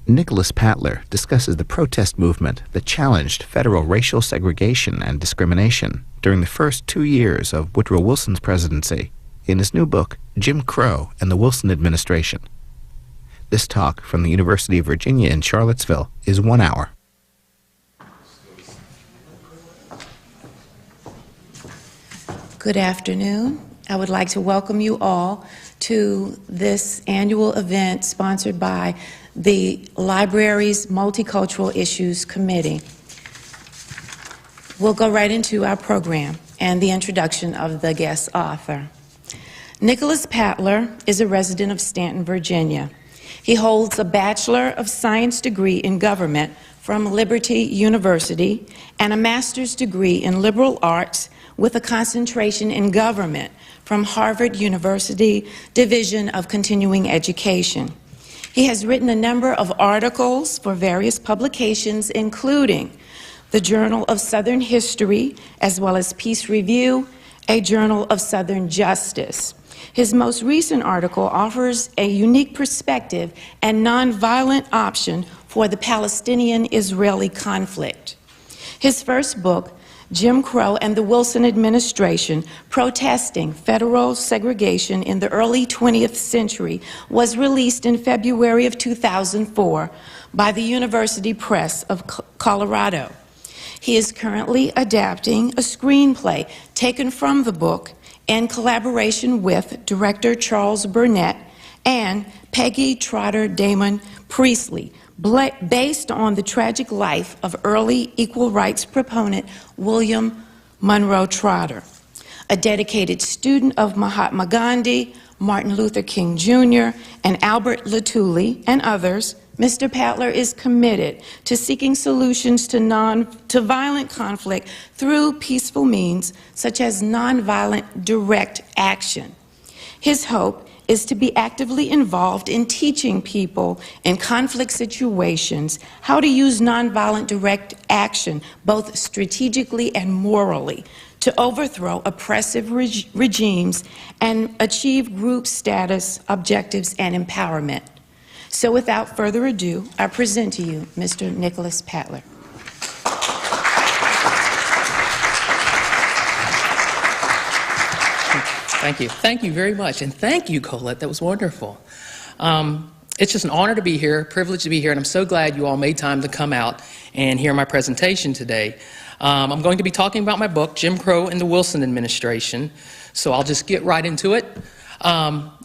Nicholas Patler discusses the protest movement that challenged federal racial segregation and discrimination during the first 2 years of Woodrow Wilson's presidency in his new book, Jim Crow and the Wilson Administration. This talk from the University of Virginia in Charlottesville is 1 hour. Good afternoon. I would like to welcome you all to this annual event sponsored by the Library's Multicultural Issues Committee. We'll go right into our program and the introduction of the guest author. Nicholas Patler is a resident of Stanton, Virginia. He holds a Bachelor of Science degree in government from Liberty University and a master's degree in liberal arts with a concentration in government from Harvard University Division of Continuing Education. He has written a number of articles for various publications, including the Journal of Southern History, as well as Peace Review, a Journal of Southern Justice. His most recent article offers a unique perspective and nonviolent option for the Palestinian-Israeli conflict. His first book, Jim Crow and the Wilson Administration, Protesting Federal Segregation in the Early 20th Century, was released in February of 2004 by the University Press of Colorado. He is currently adapting a screenplay taken from the book in collaboration with director Charles Burnett and Peggy Trotter Damon Priestley, based on the tragic life of early equal rights proponent William Monroe Trotter. A dedicated student of Mahatma Gandhi, Martin Luther King Jr., and Albert Lutuli, and others, Mr. Patler is committed to seeking solutions to violent conflict through peaceful means, such as nonviolent direct action. His hope is to be actively involved in teaching people in conflict situations how to use nonviolent direct action, both strategically and morally, to overthrow oppressive regimes and achieve group status, objectives, and empowerment. So without further ado, I present to you Mr. Nicholas Patler. Thank you. Thank you very much. And thank you, Colette. That was wonderful. It's just an honor to be here, a privilege to be here, and I'm so glad you all made time to come out and hear my presentation today. I'm going to be talking about my book, Jim Crow and the Wilson Administration, so I'll just get right into it.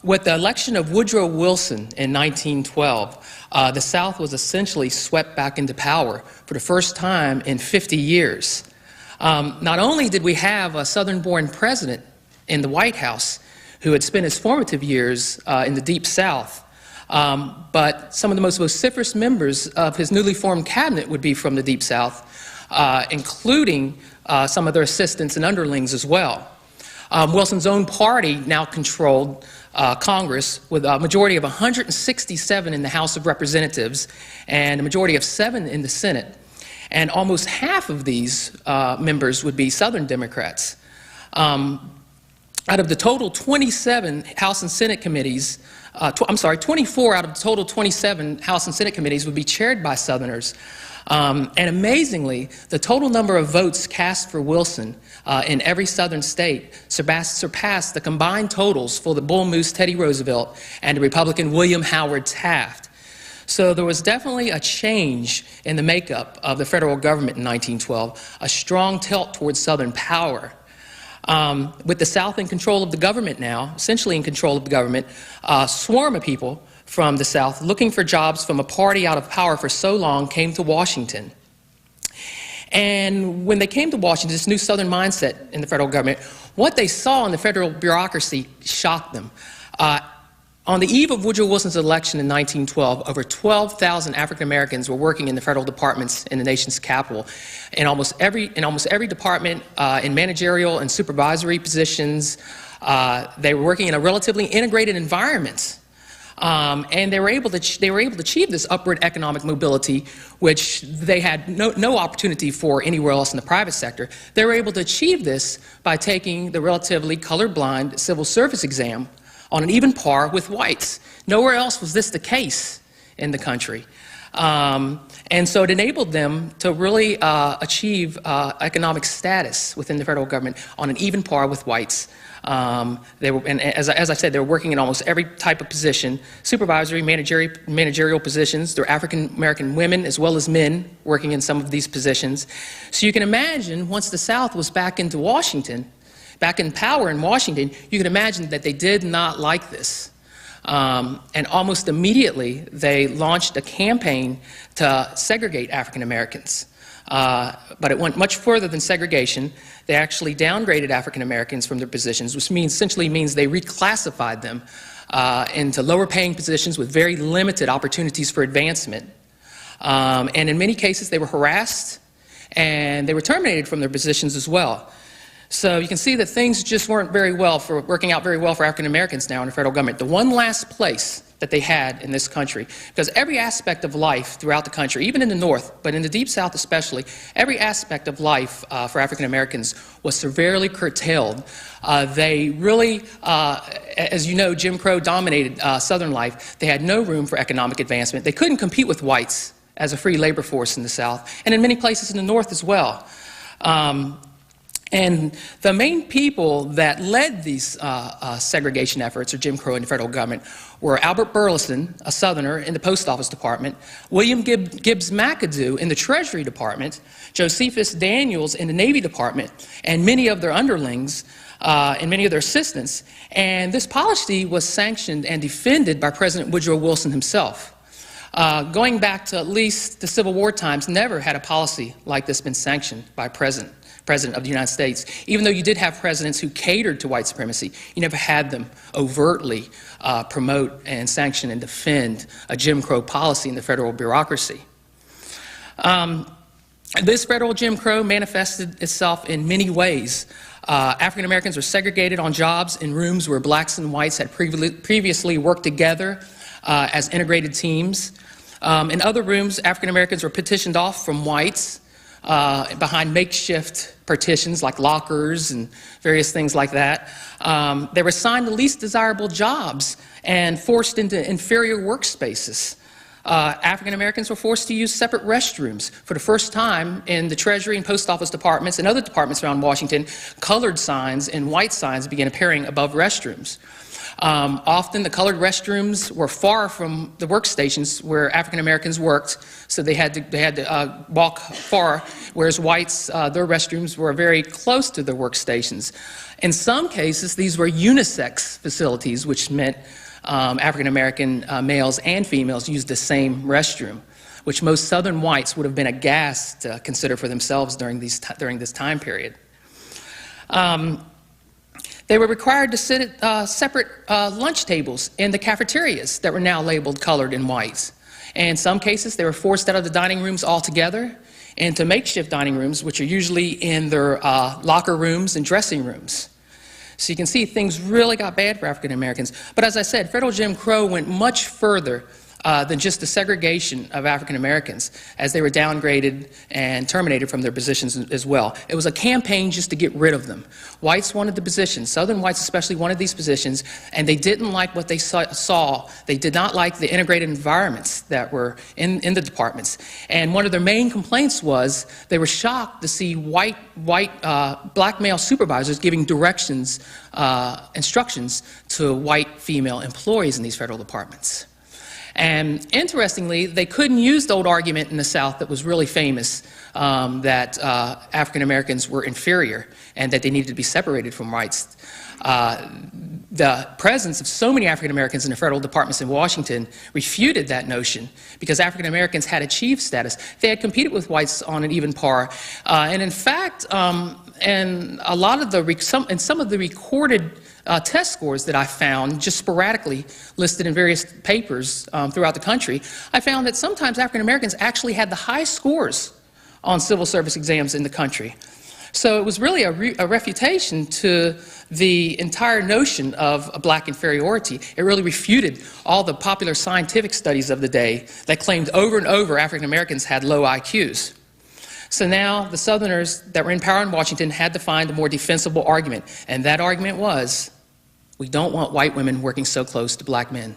With the election of Woodrow Wilson in 1912, the South was essentially swept back into power for the first time in 50 years. Not only did we have a Southern-born president in the White House who had spent his formative years in the Deep South, but some of the most vociferous members of his newly formed cabinet would be from the Deep South, including some of their assistants and underlings as well. Wilson's own party now controlled Congress with a majority of 167 in the House of Representatives and a majority of 7 in the Senate. And almost half of these members would be Southern Democrats. Out of the total 27 House and Senate committees, 24 out of the total 27 House and Senate committees would be chaired by Southerners. And amazingly, the total number of votes cast for Wilson in every Southern state surpassed the combined totals for the Bull Moose Teddy Roosevelt and the Republican William Howard Taft. So there was definitely a change in the makeup of the federal government in 1912, a strong tilt towards Southern power. With the South in control of the government now, essentially in control of the government, a swarm of people from the South looking for jobs from a party out of power for so long came to Washington. And when they came to Washington, this new Southern mindset in the federal government, what they saw in the federal bureaucracy shocked them. On the eve of Woodrow Wilson's election in 1912, over 12,000 African Americans were working in the federal departments in the nation's capital. In almost every department, in managerial and supervisory positions, they were working in a relatively integrated environment. And they were able to achieve this upward economic mobility, which they had no opportunity for anywhere else in the private sector. They were able to achieve this by taking the relatively colorblind civil service exam on an even par with whites. Nowhere else was this the case in the country. And so it enabled them to really achieve economic status within the federal government on an even par with whites. They were, and as I said, they were working in almost every type of position, supervisory, managerial positions. There were African-American women as well as men working in some of these positions. So you can imagine, once the South was back into Washington, back in power in Washington, you can imagine that they did not like this. And almost immediately, they launched a campaign to segregate African Americans. But it went much further than segregation. They actually downgraded African Americans from their positions, which essentially means they reclassified them into lower paying positions with very limited opportunities for advancement. And in many cases, they were harassed and they were terminated from their positions as well. So you can see that things just weren't working out very well for African Americans now in the federal government. The one last place that they had in this country, because every aspect of life throughout the country, even in the North, but in the Deep South especially, every aspect of life for African Americans was severely curtailed. They really, as you know, Jim Crow dominated Southern life. They had no room for economic advancement. They couldn't compete with whites as a free labor force in the South, and in many places in the North as well. And the main people that led these segregation efforts, or Jim Crow in the federal government, were Albert Burleson, a Southerner, in the Post Office Department, William Gibbs McAdoo in the Treasury Department, Josephus Daniels in the Navy Department, and many of their underlings and many of their assistants. And this policy was sanctioned and defended by President Woodrow Wilson himself. Going back to at least the Civil War times, never had a policy like this been sanctioned by a president of the United States. Even though you did have presidents who catered to white supremacy, you never had them overtly promote and sanction and defend a Jim Crow policy in the federal bureaucracy. This federal Jim Crow manifested itself in many ways. African Americans were segregated on jobs in rooms where blacks and whites had previously worked together as integrated teams. In other rooms, African Americans were petitioned off from whites behind makeshift partitions like lockers and various things like that. They were assigned the least desirable jobs and forced into inferior workspaces. African Americans were forced to use separate restrooms. For the first time in the Treasury and Post Office departments and other departments around Washington, colored signs and white signs began appearing above restrooms. Often the colored restrooms were far from the workstations where African Americans worked, so they had to walk far, whereas whites, their restrooms were very close to their workstations. In some cases, these were unisex facilities, which meant African American males and females used the same restroom, which most Southern whites would have been aghast to consider for themselves during this time period. They were required to sit at separate lunch tables in the cafeterias that were now labeled colored and white. In some cases, they were forced out of the dining rooms altogether into makeshift dining rooms, which are usually in their locker rooms and dressing rooms. So you can see things really got bad for African Americans. But as I said, federal Jim Crow went much further than just the segregation of African Americans, as they were downgraded and terminated from their positions as well. It was a campaign just to get rid of them. Whites wanted the positions, Southern whites especially wanted these positions, and they didn't like what they saw. They did not like the integrated environments that were in the departments. And one of their main complaints was they were shocked to see black male supervisors giving directions, instructions to white female employees in these federal departments. And interestingly, they couldn't use the old argument in the South that was really famous, that African Americans were inferior and that they needed to be separated from whites. The presence of so many African Americans in the federal departments in Washington refuted that notion, because African Americans had achieved status. They had competed with whites on an even par. And in fact, and a lot of some of the recorded test scores that I found, just sporadically listed in various papers throughout the country, I found that sometimes African Americans actually had the highest scores on civil service exams in the country. So it was really a refutation to the entire notion of a black inferiority. It really refuted all the popular scientific studies of the day that claimed over and over African Americans had low IQs. So now the Southerners that were in power in Washington had to find a more defensible argument, and that argument was, we don't want white women working so close to black men.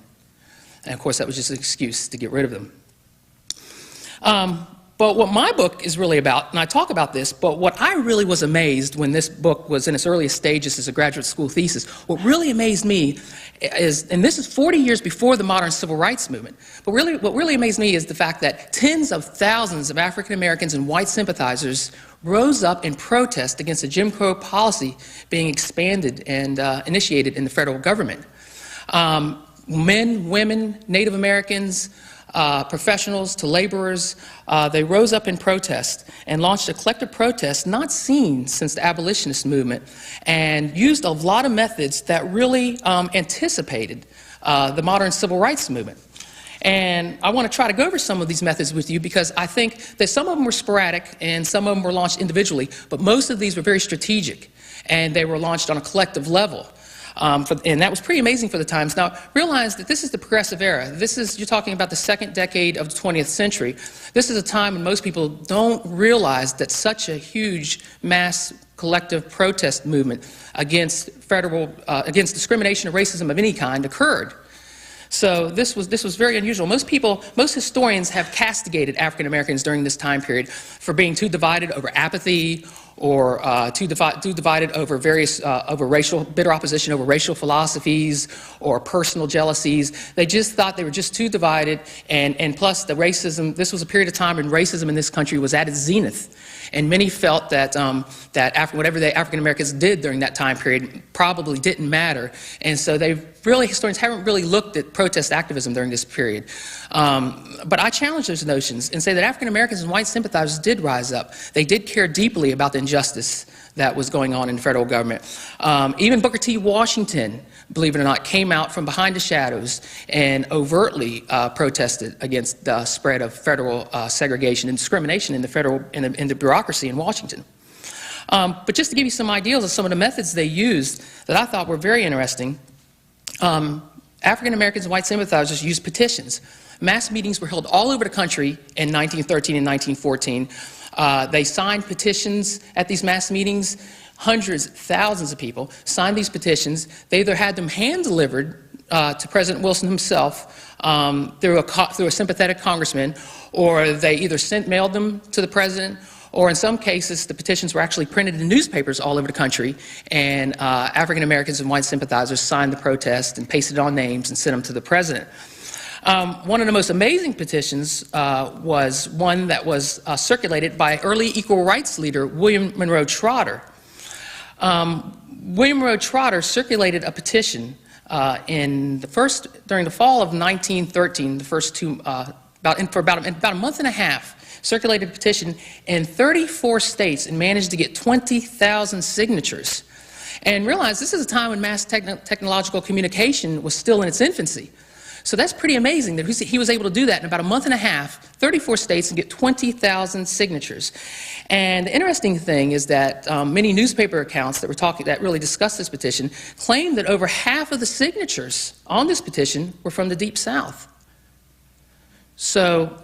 And of course, that was just an excuse to get rid of them. But what my book is really about, and I talk about this, but what I really was amazed when this book was in its earliest stages as a graduate school thesis, what really amazed me is, and this is 40 years before the modern civil rights movement, but really, what really amazed me is the fact that tens of thousands of African Americans and white sympathizers rose up in protest against the Jim Crow policy being expanded and initiated in the federal government. Men, women, Native Americans, professionals to laborers, they rose up in protest and launched a collective protest not seen since the abolitionist movement, and used a lot of methods that really anticipated the modern civil rights movement. And I want to try to go over some of these methods with you because I think that some of them were sporadic and some of them were launched individually, but most of these were very strategic and they were launched on a collective level. And that was pretty amazing for the times. Now, realize that this is the progressive era. You're talking about the second decade of the 20th century. This is a time when most people don't realize that such a huge mass collective protest movement against against discrimination or racism of any kind occurred. So this was very unusual. Most historians have castigated African Americans during this time period for being too divided over apathy, or too divided over bitter opposition over racial philosophies or personal jealousies. They just thought they were just too divided, and plus the racism, this was a period of time when racism in this country was at its zenith. And many felt that, whatever the African Americans did during that time period probably didn't matter. And so historians haven't really looked at protest activism during this period. But I challenge those notions and say that African Americans and white sympathizers did rise up. They did care deeply about the injustice that was going on in the federal government. Even Booker T. Washington, believe it or not, came out from behind the shadows and overtly protested against the spread of federal segregation and discrimination in the bureaucracy in Washington. But just to give you some ideas of some of the methods they used that I thought were very interesting, African Americans and white sympathizers used petitions. Mass meetings were held all over the country in 1913 and 1914. They signed petitions at these mass meetings. Hundreds, thousands of people signed these petitions. They either had them hand-delivered to President Wilson himself through a sympathetic congressman, or they either mailed them to the president, or in some cases, the petitions were actually printed in newspapers all over the country, and African Americans and white sympathizers signed the protest and pasted on names and sent them to the president. One of the most amazing petitions was one that was circulated by early equal rights leader William Monroe Trotter. William Monroe Trotter circulated a petition during the fall of 1913, for about a month and a half, circulated a petition in 34 states and managed to get 20,000 signatures. And realize this is a time when mass technological communication was still in its infancy. So that's pretty amazing that he was able to do that in about a month and a half, 34 states, and get 20,000 signatures. And the interesting thing is that many newspaper accounts that really discussed this petition claimed that over half of the signatures on this petition were from the Deep South. So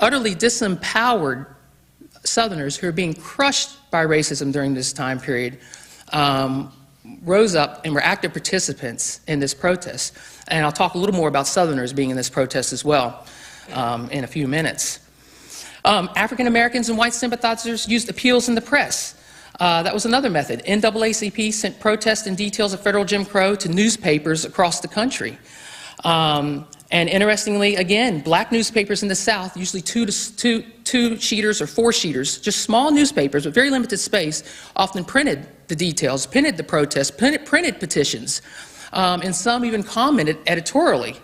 utterly disempowered Southerners who are being crushed by racism during this time period rose up and were active participants in this protest. And I'll talk a little more about Southerners being in this protest as well in a few minutes. African Americans and white sympathizers used appeals in the press. That was another method. NAACP sent protests and details of federal Jim Crow to newspapers across the country. And interestingly, again, black newspapers in the South, usually two sheeters or four sheeters, just small newspapers with very limited space, often printed the details, printed the protests, printed petitions, and some even commented editorially.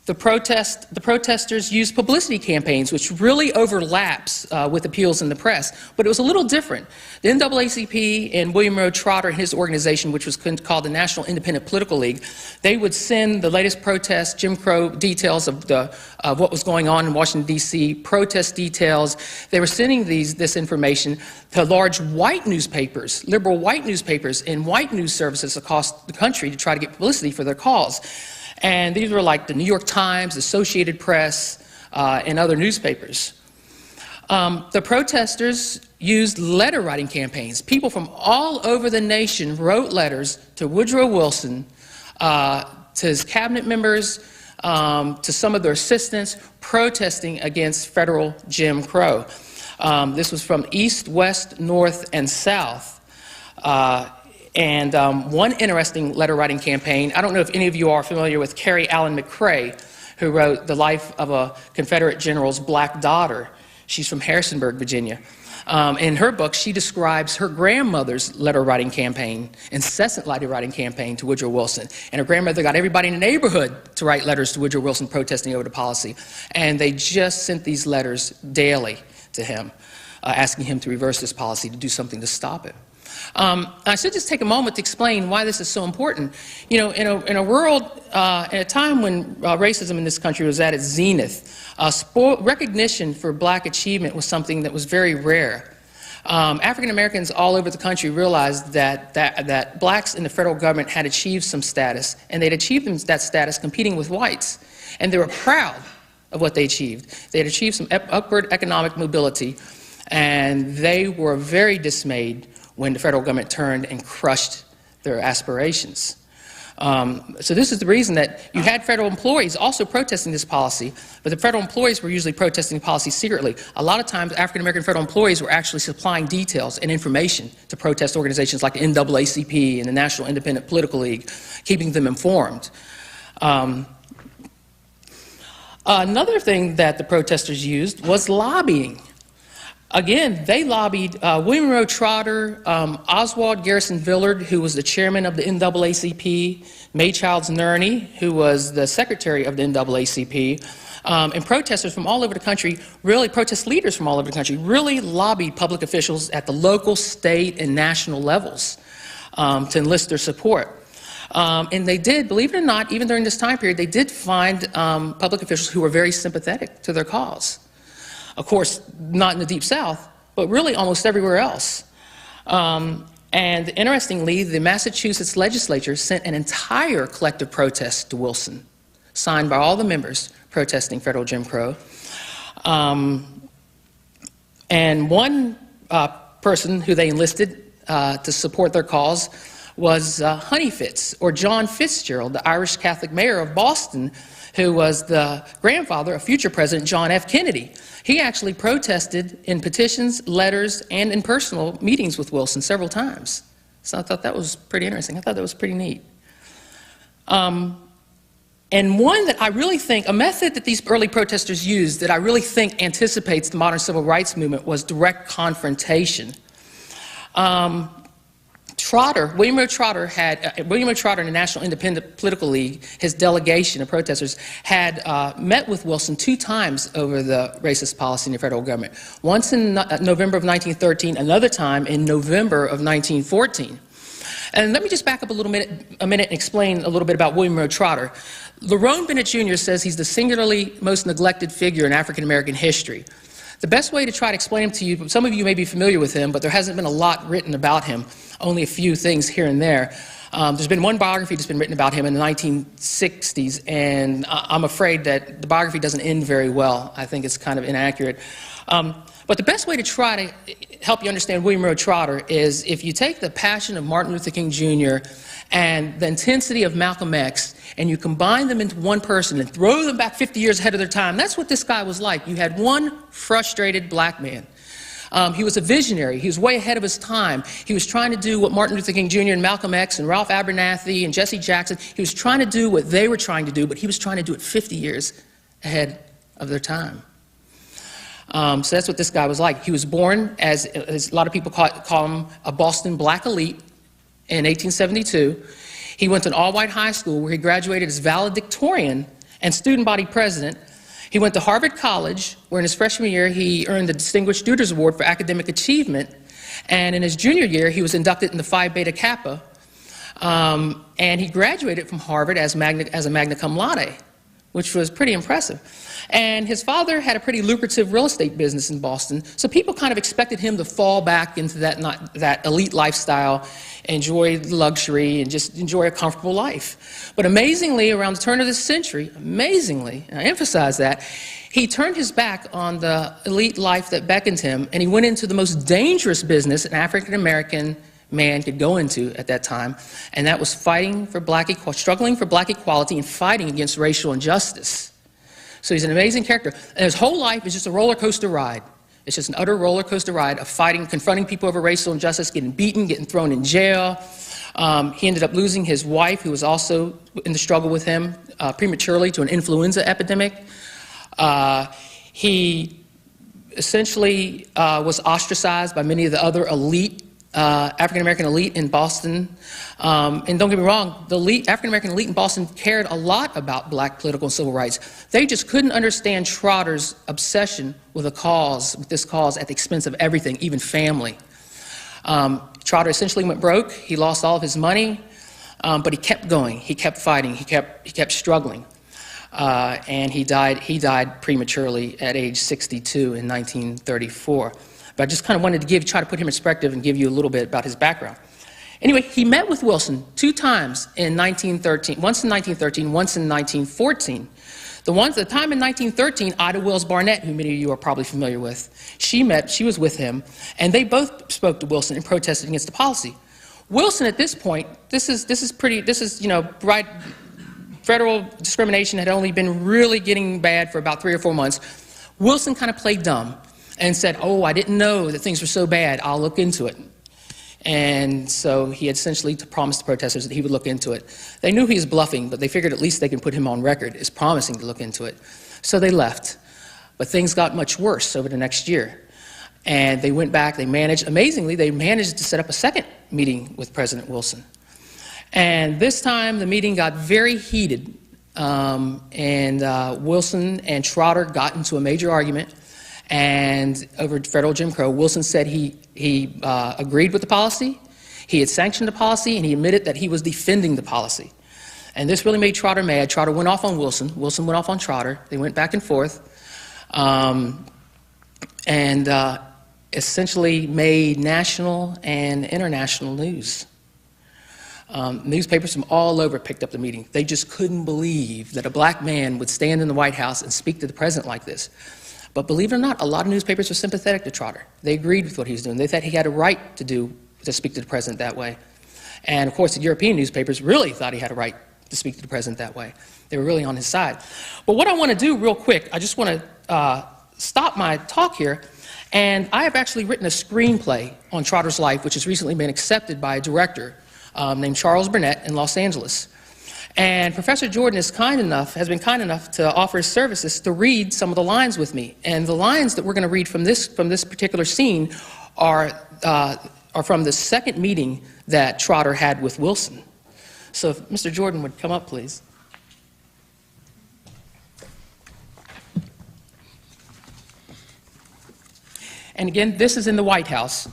The protesters used publicity campaigns, which really overlaps with appeals in the press, but it was a little different. The NAACP and William Monroe Trotter and his organization, which was called the National Independent Political League, they would send the latest protests, Jim Crow details of what was going on in Washington, D.C., protest details. They were sending this information to large white newspapers, liberal white newspapers, and white news services across the country to try to get publicity for their cause. And these were like the New York Times, Associated Press, and other newspapers. The protesters used letter writing campaigns. People from all over the nation wrote letters to Woodrow Wilson to his cabinet members, to some of their assistants, protesting against federal Jim Crow. This was from east, west, north, and south. One interesting letter-writing campaign, I don't know if any of you are familiar with Carrie Allen McCrae, who wrote The Life of a Confederate General's Black Daughter. She's from Harrisonburg, Virginia. In her book, she describes her grandmother's letter-writing campaign, incessant letter-writing campaign to Woodrow Wilson. And her grandmother got everybody in the neighborhood to write letters to Woodrow Wilson protesting over the policy. And they just sent these letters daily to him, asking him to reverse this policy, to do something to stop it. I should just take a moment to explain why this is so important. You know, in a world, in a time when racism in this country was at its zenith, recognition for black achievement was something that was very rare. African Americans all over the country realized that blacks in the federal government had achieved some status, and they'd achieved that status competing with whites. And they were proud of what they achieved. They had achieved some upward economic mobility, and they were very dismayed when the federal government turned and crushed their aspirations. So this is the reason that you had federal employees also protesting this policy, but the federal employees were usually protesting the policy secretly. A lot of times, African-American federal employees were actually supplying details and information to protest organizations like the NAACP and the National Independent Political League, keeping them informed. Another thing that the protesters used was lobbying. Again, they lobbied William Monroe Trotter, Oswald Garrison Villard, who was the chairman of the NAACP, May Childs Nerney, who was the secretary of the NAACP, and protesters from all over the country, really protest leaders from all over the country, really lobbied public officials at the local, state, and national levels to enlist their support. And they did, believe it or not, even during this time period, they did find public officials who were very sympathetic to their cause. Of course, not in the Deep South, but really almost everywhere else. And interestingly, the Massachusetts legislature sent an entire collective protest to Wilson, signed by all the members protesting federal Jim Crow. And one person who they enlisted to support their cause was Honey Fitz, or John Fitzgerald, the Irish Catholic mayor of Boston, who was the grandfather of future President John F. Kennedy. He actually protested in petitions, letters, and in personal meetings with Wilson several times. So I thought that was pretty interesting. I thought that was pretty neat. And one that I really think, a method that these early protesters used that I really think anticipates the modern civil rights movement was direct confrontation. William O. Trotter and the National Independent Political League, his delegation of protesters, had met with Wilson 2 times over the racist policy in the federal government. Once in November of 1913, another time in November of 1914. And let me just back up a minute and explain a little bit about William O. Trotter. Lerone Bennett Jr. says he's the singularly most neglected figure in African American history. The best way to try to explain him to you, some of you may be familiar with him, but there hasn't been a lot written about him, only a few things here and there. There's been one biography that's been written about him in the 1960s, and I'm afraid that the biography doesn't end very well. I think it's kind of inaccurate. But the best way to try to help you understand William Monroe Trotter is if you take the passion of Martin Luther King Jr. and the intensity of Malcolm X, and you combine them into one person and throw them back 50 years ahead of their time. That's what this guy was like. You had one frustrated black man. He was a visionary. He was way ahead of his time. He was trying to do what Martin Luther King Jr. and Malcolm X and Ralph Abernathy and Jesse Jackson, he was trying to do what they were trying to do, but he was trying to do it 50 years ahead of their time. So that's what this guy was like. He was born, as a lot of people call him, a Boston black elite in 1872. He went to an all-white high school where he graduated as valedictorian and student body president. He went to Harvard College, where in his freshman year he earned the Distinguished Tutors Award for academic achievement. And in his junior year, he was inducted into Phi Beta Kappa. And he graduated from Harvard as a magna cum laude, which was pretty impressive. And his father had a pretty lucrative real estate business in Boston, so people kind of expected him to fall back into that elite lifestyle, enjoy luxury, and just enjoy a comfortable life. But amazingly, around the turn of this century, amazingly, and I emphasize that, he turned his back on the elite life that beckoned him, and he went into the most dangerous business an African American man could go into at that time, and that was struggling for black equality and fighting against racial injustice. So he's an amazing character, and his whole life is just a roller coaster ride. It's just an utter roller coaster ride of fighting, confronting people over racial injustice, getting beaten, getting thrown in jail. He ended up losing his wife, who was also in the struggle with him, prematurely to an influenza epidemic. He essentially was ostracized by many of the other elite, African-American elite in Boston. And don't get me wrong, the African-American elite in Boston cared a lot about black political and civil rights. They just couldn't understand Trotter's obsession with this cause at the expense of everything, even family. Trotter essentially went broke. He lost all of his money, but he kept going. He kept fighting. He kept struggling. And he died prematurely at age 62 in 1934. But I just kind of wanted to try to put him in perspective and give you a little bit about his background. Anyway, he met with Wilson 2 times in 1913, once in 1913, once in 1914. The time in 1913, Ida Wells Barnett, who many of you are probably familiar with, she was with him, and they both spoke to Wilson and protested against the policy. Wilson, at this point, right, federal discrimination had only been really getting bad for about 3 or 4 months. Wilson kind of played dumb and said, "Oh, I didn't know that things were so bad. I'll look into it." And so he had essentially promised the protesters that he would look into it. They knew he was bluffing, but they figured at least they can put him on record as promising to look into it. So they left. But things got much worse over the next year. And they went back, amazingly, they managed to set up a second meeting with President Wilson. And this time the meeting got very heated. Wilson and Trotter got into a major argument. And over federal Jim Crow, Wilson said he agreed with the policy, he had sanctioned the policy, and he admitted that he was defending the policy. And this really made Trotter mad. Trotter went off on Wilson. Wilson went off on Trotter. They went back and forth, essentially made national and international news. Newspapers from all over picked up the meeting. They just couldn't believe that a black man would stand in the White House and speak to the president like this. But believe it or not, a lot of newspapers were sympathetic to Trotter. They agreed with what he was doing. They thought he had a right to speak to the president that way. And of course, the European newspapers really thought he had a right to speak to the president that way. They were really on his side. But what I want to do real quick, I just want to stop my talk here. And I have actually written a screenplay on Trotter's life, which has recently been accepted by a director named Charles Burnett in Los Angeles. And Professor Jordan has been kind enough to offer his services to read some of the lines with me. And the lines that we're going to read from this particular scene are from the second meeting that Trotter had with Wilson. So if Mr. Jordan would come up, please. And again, this is in the White House.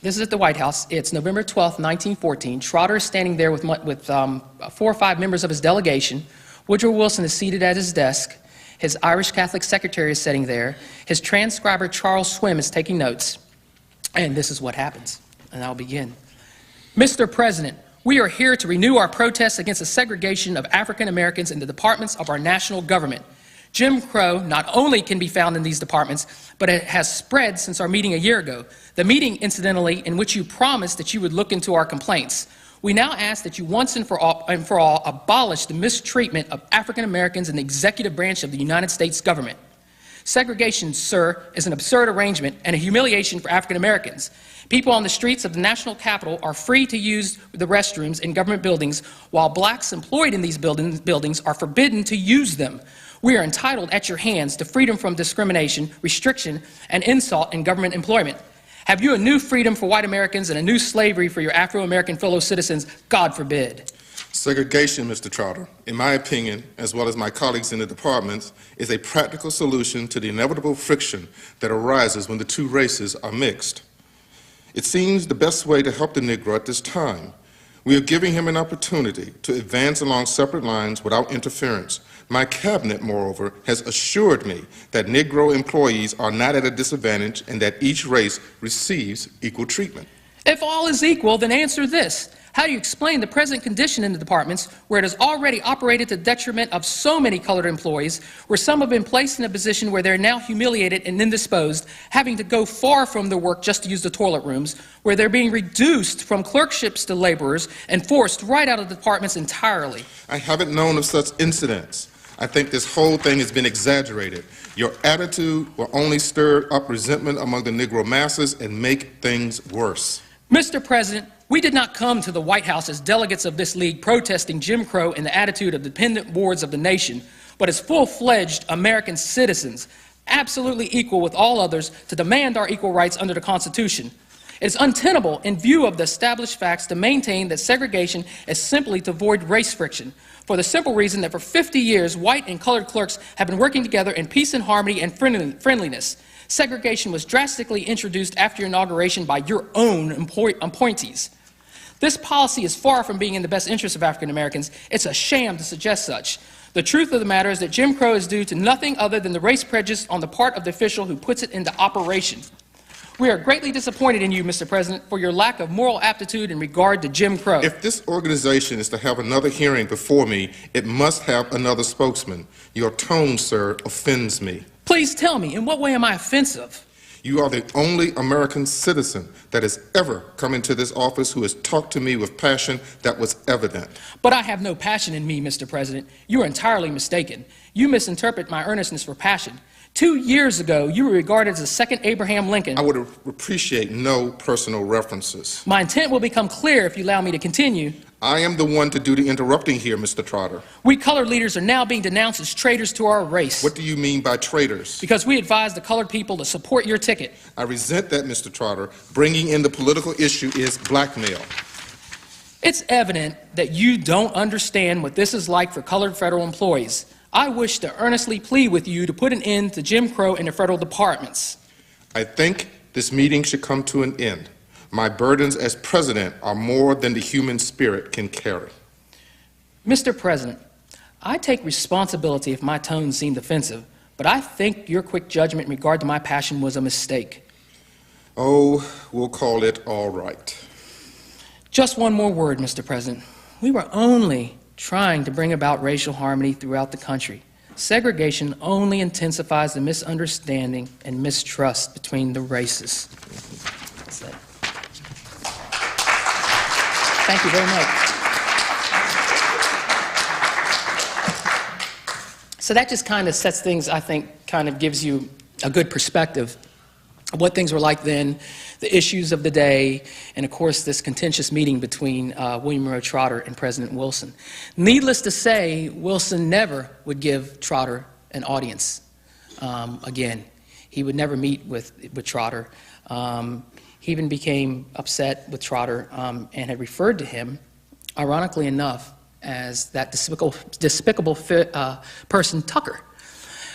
This is at the White House. It's November 12th, 1914. Trotter is standing there with 4 or 5 members of his delegation. Woodrow Wilson is seated at his desk. His Irish Catholic secretary is sitting there. His transcriber, Charles Swim, is taking notes. And this is what happens. And I'll begin. Mr. President, we are here to renew our protests against the segregation of African Americans in the departments of our national government. Jim Crow not only can be found in these departments, but it has spread since our meeting a year ago. The meeting, incidentally, in which you promised that you would look into our complaints. We now ask that you once and for all abolish the mistreatment of African Americans in the executive branch of the United States government. Segregation, sir, is an absurd arrangement and a humiliation for African Americans. People on the streets of the national capital are free to use the restrooms in government buildings, while blacks employed in these buildings are forbidden to use them. We are entitled at your hands to freedom from discrimination, restriction, and insult in government employment. Have you a new freedom for white Americans and a new slavery for your Afro-American fellow citizens? God forbid. Segregation, Mr. Trotter, in my opinion, as well as my colleagues in the departments, is a practical solution to the inevitable friction that arises when the two races are mixed. It seems the best way to help the Negro at this time. We are giving him an opportunity to advance along separate lines without interference. My cabinet, moreover, has assured me that Negro employees are not at a disadvantage and that each race receives equal treatment. If all is equal, then answer this. How do you explain the present condition in the departments where it has already operated to the detriment of so many colored employees, where some have been placed in a position where they're now humiliated and indisposed, having to go far from their work just to use the toilet rooms, where they're being reduced from clerkships to laborers and forced right out of the departments entirely? I haven't known of such incidents. I think this whole thing has been exaggerated. Your attitude will only stir up resentment among the Negro masses and make things worse. Mr. President, we did not come to the White House as delegates of this league protesting Jim Crow and the attitude of dependent wards of the nation, but as full-fledged American citizens, absolutely equal with all others, to demand our equal rights under the Constitution. It is untenable, in view of the established facts, to maintain that segregation is simply to avoid race friction, for the simple reason that for 50 years, white and colored clerks have been working together in peace and harmony and friendliness. Segregation was drastically introduced after your inauguration by your own appointees. This policy is far from being in the best interest of African Americans. It's a sham to suggest such. The truth of the matter is that Jim Crow is due to nothing other than the race prejudice on the part of the official who puts it into operation. We are greatly disappointed in you, Mr. President, for your lack of moral aptitude in regard to Jim Crow. If this organization is to have another hearing before me, it must have another spokesman. Your tone, sir, offends me. Please tell me, in what way am I offensive? You are the only American citizen that has ever come into this office who has talked to me with passion that was evident. But I have no passion in me, Mr. President. You are entirely mistaken. You misinterpret my earnestness for passion. 2 years ago, you were regarded as the second Abraham Lincoln. I would appreciate no personal references. My intent will become clear if you allow me to continue. I am the one to do the interrupting here, Mr. Trotter. We colored leaders are now being denounced as traitors to our race. What do you mean by traitors? Because we advised the colored people to support your ticket. I resent that, Mr. Trotter. Bringing in the political issue is blackmail. It's evident that you don't understand what this is like for colored federal employees. I wish to earnestly plead with you to put an end to Jim Crow in the federal departments. I think this meeting should come to an end. My burdens as president are more than the human spirit can carry. Mr. President, I take responsibility if my tone seemed offensive, but I think your quick judgment in regard to my passion was a mistake. Oh, we'll call it all right. Just one more word, Mr. President. We were only trying to bring about racial harmony throughout the country. Segregation only intensifies the misunderstanding and mistrust between the races. That's it. Thank you very much. So that just kind of sets things, I think, kind of gives you a good perspective of what things were like then, the issues of the day, and of course this contentious meeting between William Monroe Trotter and President Wilson. Needless to say, Wilson never would give Trotter an audience again. He would never meet with Trotter. He even became upset with Trotter and had referred to him, ironically enough, as that despicable person Tucker.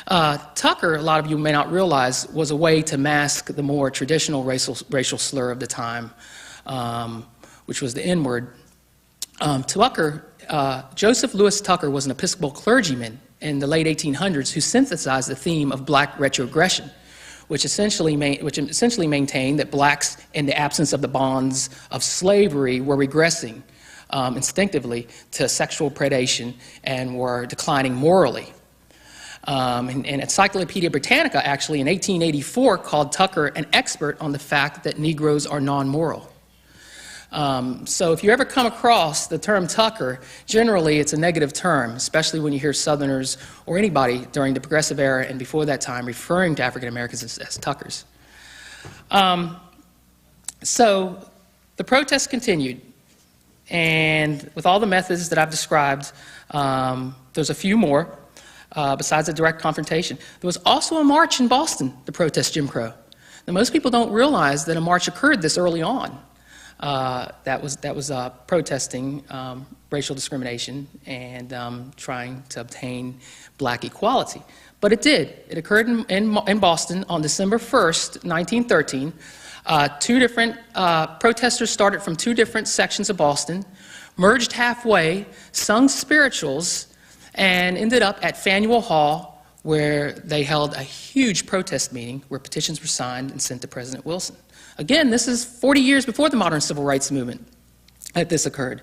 Tucker, a lot of you may not realize, was a way to mask the more traditional racial slur of the time, which was the N-word. Joseph Lewis Tucker was an Episcopal clergyman in the late 1800s who synthesized the theme of black retrogression, which essentially maintained that blacks, in the absence of the bonds of slavery, were regressing instinctively to sexual predation and were declining morally. And Encyclopedia Britannica actually in 1884 called Tucker an expert on the fact that Negroes are non-moral. So if you ever come across the term Tucker, generally it's a negative term, especially when you hear Southerners or anybody during the Progressive Era and before that time referring to African Americans as Tuckers. So the protests continued, and with all the methods that I've described, there's a few more. Besides a direct confrontation. There was also a march in Boston to protest Jim Crow. Now, most people don't realize that a march occurred this early on. That was protesting racial discrimination and trying to obtain black equality. But it did. It occurred in Boston on December 1st, 1913. Two different protesters started from two different sections of Boston, merged halfway, sung spirituals, and ended up at Faneuil Hall, where they held a huge protest meeting where petitions were signed and sent to President Wilson. Again, this is 40 years before the modern civil rights movement. that this occurred.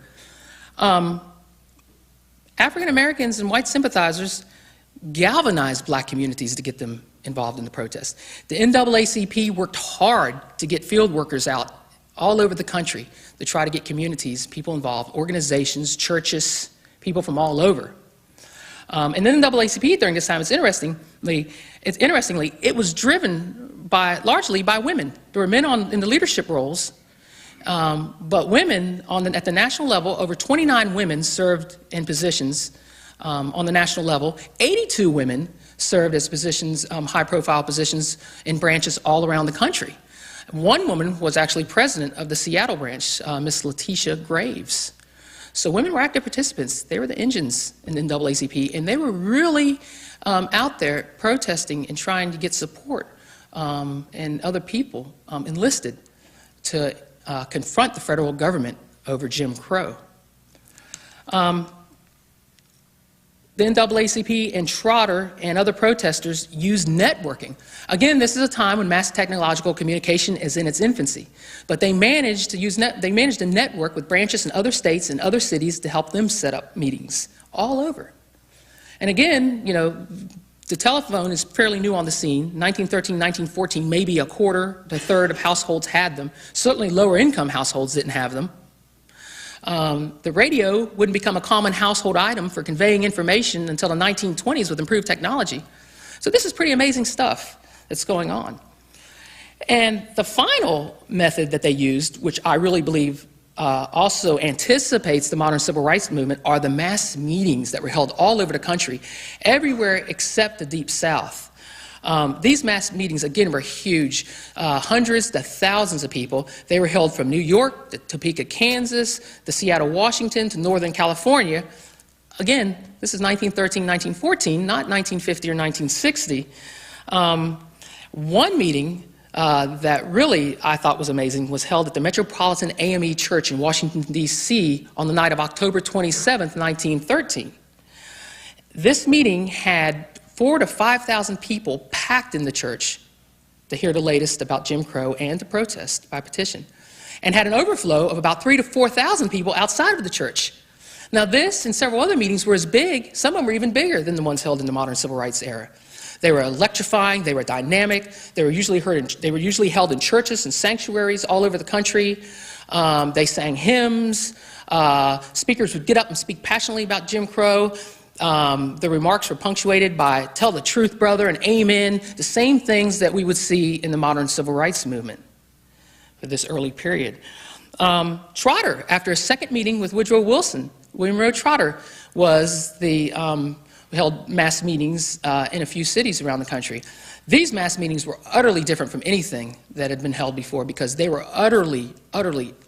African Americans and white sympathizers galvanized black communities to get them involved in the protest. The NAACP worked hard to get field workers out all over the country to try to get communities, people involved, organizations, churches, people from all over. And then the NAACP during this time, interestingly, it was driven largely by women. There were men in the leadership roles, but women at the national level, over 29 women served in positions on the national level. 82 women served as positions, high-profile positions in branches all around the country. One woman was actually president of the Seattle branch, Miss Letitia Graves. So women were active participants. They were the engines in the NAACP, and they were really out there protesting and trying to get support and other people enlisted to confront the federal government over Jim Crow. The NAACP and Trotter and other protesters used networking. Again, this is a time when mass technological communication is in its infancy, but they managed to network with branches in other states and other cities to help them set up meetings all over. And again, you know, the telephone is fairly new on the scene. 1913, 1914, maybe a quarter to a third of households had them. Certainly lower income households didn't have them. The radio wouldn't become a common household item for conveying information until the 1920s with improved technology. So this is pretty amazing stuff that's going on. And the final method that they used, which I really believe also anticipates the modern civil rights movement, are the mass meetings that were held all over the country, everywhere except the Deep South. These mass meetings, again, were huge, hundreds to thousands of people. They were held from New York to Topeka, Kansas, to Seattle, Washington, to Northern California. Again, this is 1913, 1914, not 1950 or 1960. One meeting that really I thought was amazing was held at the Metropolitan AME Church in Washington, D.C. on the night of October 27th, 1913. This meeting had 4,000 to 5,000 people packed in the church to hear the latest about Jim Crow and to protest by petition, and had an overflow of about 3,000 to 4,000 people outside of the church. Now this and several other meetings were as big, some of them were even bigger than the ones held in the modern civil rights era. They were electrifying, they were dynamic, they were usually held in churches and sanctuaries all over the country. They sang hymns, speakers would get up and speak passionately about Jim Crow. The remarks were punctuated by "tell the truth, brother," and "amen," the same things that we would see in the modern civil rights movement for this early period. Trotter, after a second meeting with Woodrow Wilson, William Rowe Trotter held mass meetings in a few cities around the country. These mass meetings were utterly different from anything that had been held before because they were utterly,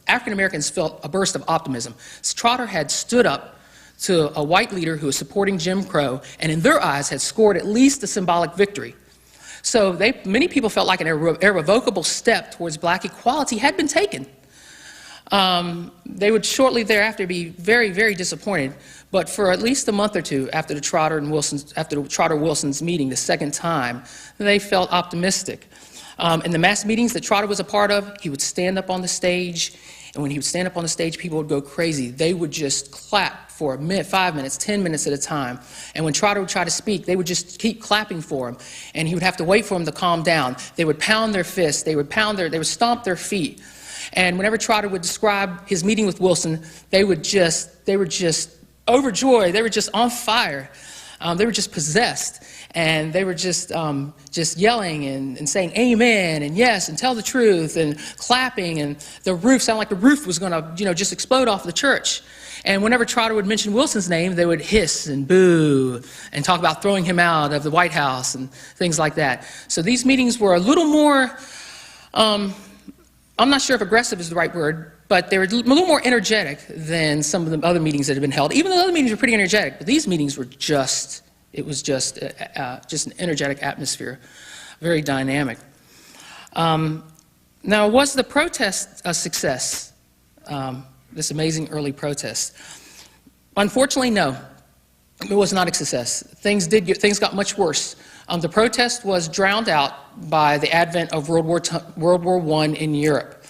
African Americans felt a burst of optimism. Trotter had stood up to a white leader who was supporting Jim Crow, and in their eyes had scored at least a symbolic victory. So many people felt like an irrevocable step towards black equality had been taken. They would shortly thereafter be very, very disappointed, but for at least a month or two after the Trotter-Wilson's meeting the second time, they felt optimistic. In the mass meetings that Trotter was a part of, he would stand up on the stage, and when he would stand up on the stage, people would go crazy. They would just clap for a minute, 5 minutes, 10 minutes at a time. And when Trotter would try to speak, they would just keep clapping for him. And he would have to wait for him to calm down. They would pound their fists, they would stomp their feet. And whenever Trotter would describe his meeting with Wilson, they were just overjoyed. They were just on fire. They were just possessed. And they were just yelling and saying amen and yes and tell the truth and clapping, and the roof sounded like the roof was going to just explode off the church. And whenever Trotter would mention Wilson's name, they would hiss and boo and talk about throwing him out of the White House and things like that. So these meetings were a little more, I'm not sure if aggressive is the right word, but they were a little more energetic than some of the other meetings that had been held. Even though the other meetings were pretty energetic, but these meetings were just an energetic atmosphere, very dynamic. Now, was the protest a success? This amazing early protest? Unfortunately, no. It was not a success. Things got much worse. The protest was drowned out by the advent of World War I in Europe.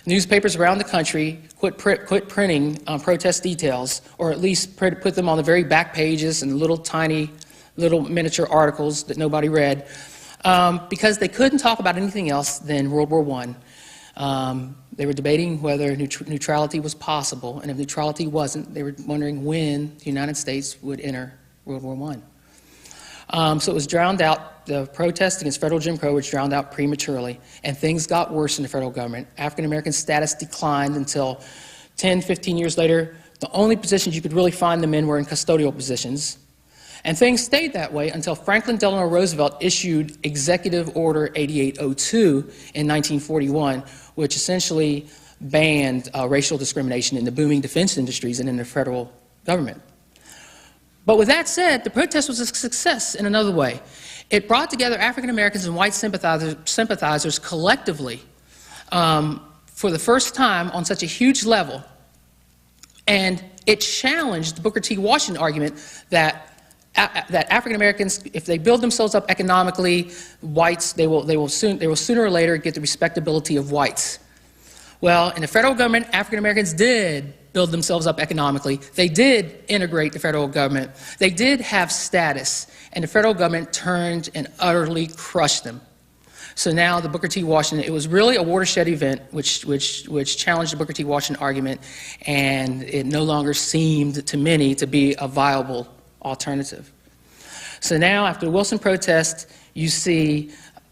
Newspapers around the country quit printing protest details, or at least put them on the very back pages and little tiny, little miniature articles that nobody read, because they couldn't talk about anything else than World War I. They were debating whether neutrality was possible, and if neutrality wasn't, they were wondering when the United States would enter World War I. So it was drowned out. The protest against federal Jim Crow was drowned out prematurely, and things got worse in the federal government. African-American status declined until 10, 15 years later. The only positions you could really find them in were in custodial positions. And things stayed that way until Franklin Delano Roosevelt issued Executive Order 8802 in 1941, which essentially banned racial discrimination in the booming defense industries and in the federal government. But with that said, the protest was a success in another way. It brought together African Americans and white sympathizers collectively for the first time on such a huge level, and it challenged the Booker T. Washington argument that African Americans, if they build themselves up economically, whites, they will sooner or later get the respectability of whites. Well, in the federal government, African Americans did build themselves up economically. They did integrate the federal government. They did have status, and the federal government turned and utterly crushed them. So now the Booker T. Washington, it was really a watershed event which challenged the Booker T. Washington argument, and it no longer seemed to many to be a viable alternative. So now, after the Wilson protest, you see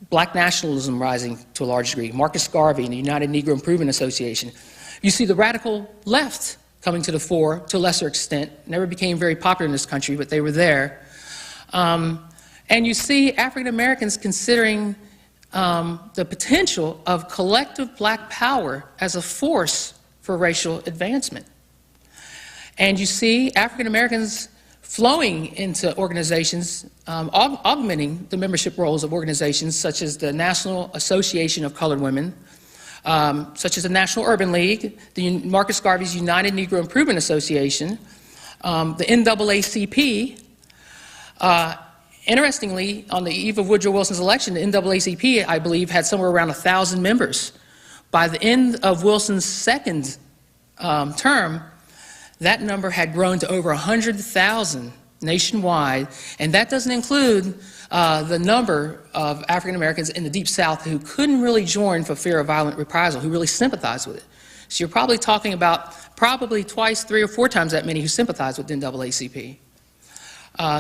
black nationalism rising to a large degree. Marcus Garvey and the United Negro Improvement Association. You see the radical left coming to the fore to a lesser extent. Never became very popular in this country, but they were there. And you see African Americans considering the potential of collective black power as a force for racial advancement. And you see African Americans flowing into organizations, augmenting the membership roles of organizations such as the National Association of Colored Women, such as the National Urban League, the Marcus Garvey's United Negro Improvement Association, the NAACP. Interestingly, on the eve of Woodrow Wilson's election, the NAACP, I believe, had somewhere around 1,000 members. By the end of Wilson's second term, that number had grown to over 100,000 nationwide, and that doesn't include the number of African Americans in the Deep South who couldn't really join for fear of violent reprisal, who really sympathized with it. So you're probably talking about twice, 3 or 4 times that many who sympathized with the NAACP.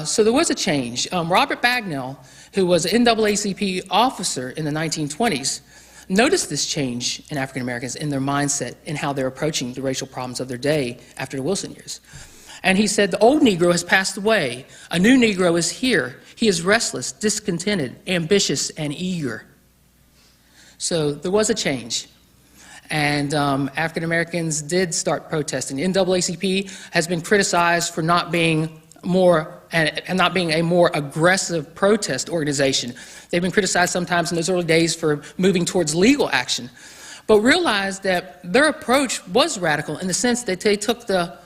So there was a change. Robert Bagnell, who was an NAACP officer in the 1920s, noticed this change in African Americans in their mindset and how they're approaching the racial problems of their day after the Wilson years. And he said, the old Negro has passed away. A new Negro is here. He is restless, discontented, ambitious, and eager. So there was a change. And African Americans did start protesting. The NAACP has been criticized for not being not being a more aggressive protest organization. They've been criticized sometimes in those early days for moving towards legal action, but realized that their approach was radical in the sense that they took the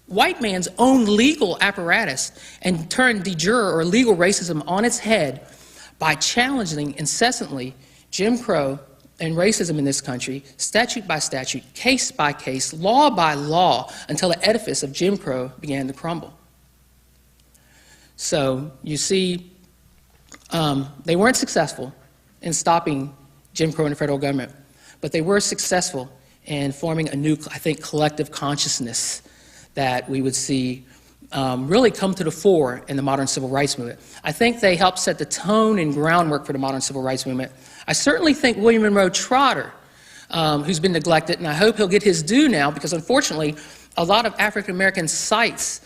white man's own legal apparatus and turned de jure or legal racism on its head by challenging incessantly Jim Crow and racism in this country, statute by statute, case by case, law by law, until the edifice of Jim Crow began to crumble. So you see, they weren't successful in stopping Jim Crow in the federal government, but they were successful in forming a new, I think, collective consciousness that we would see really come to the fore in the modern civil rights movement. I think they helped set the tone and groundwork for the modern civil rights movement. I certainly think William Monroe Trotter, who's been neglected, and I hope he'll get his due now, because unfortunately, a lot of African-American sites,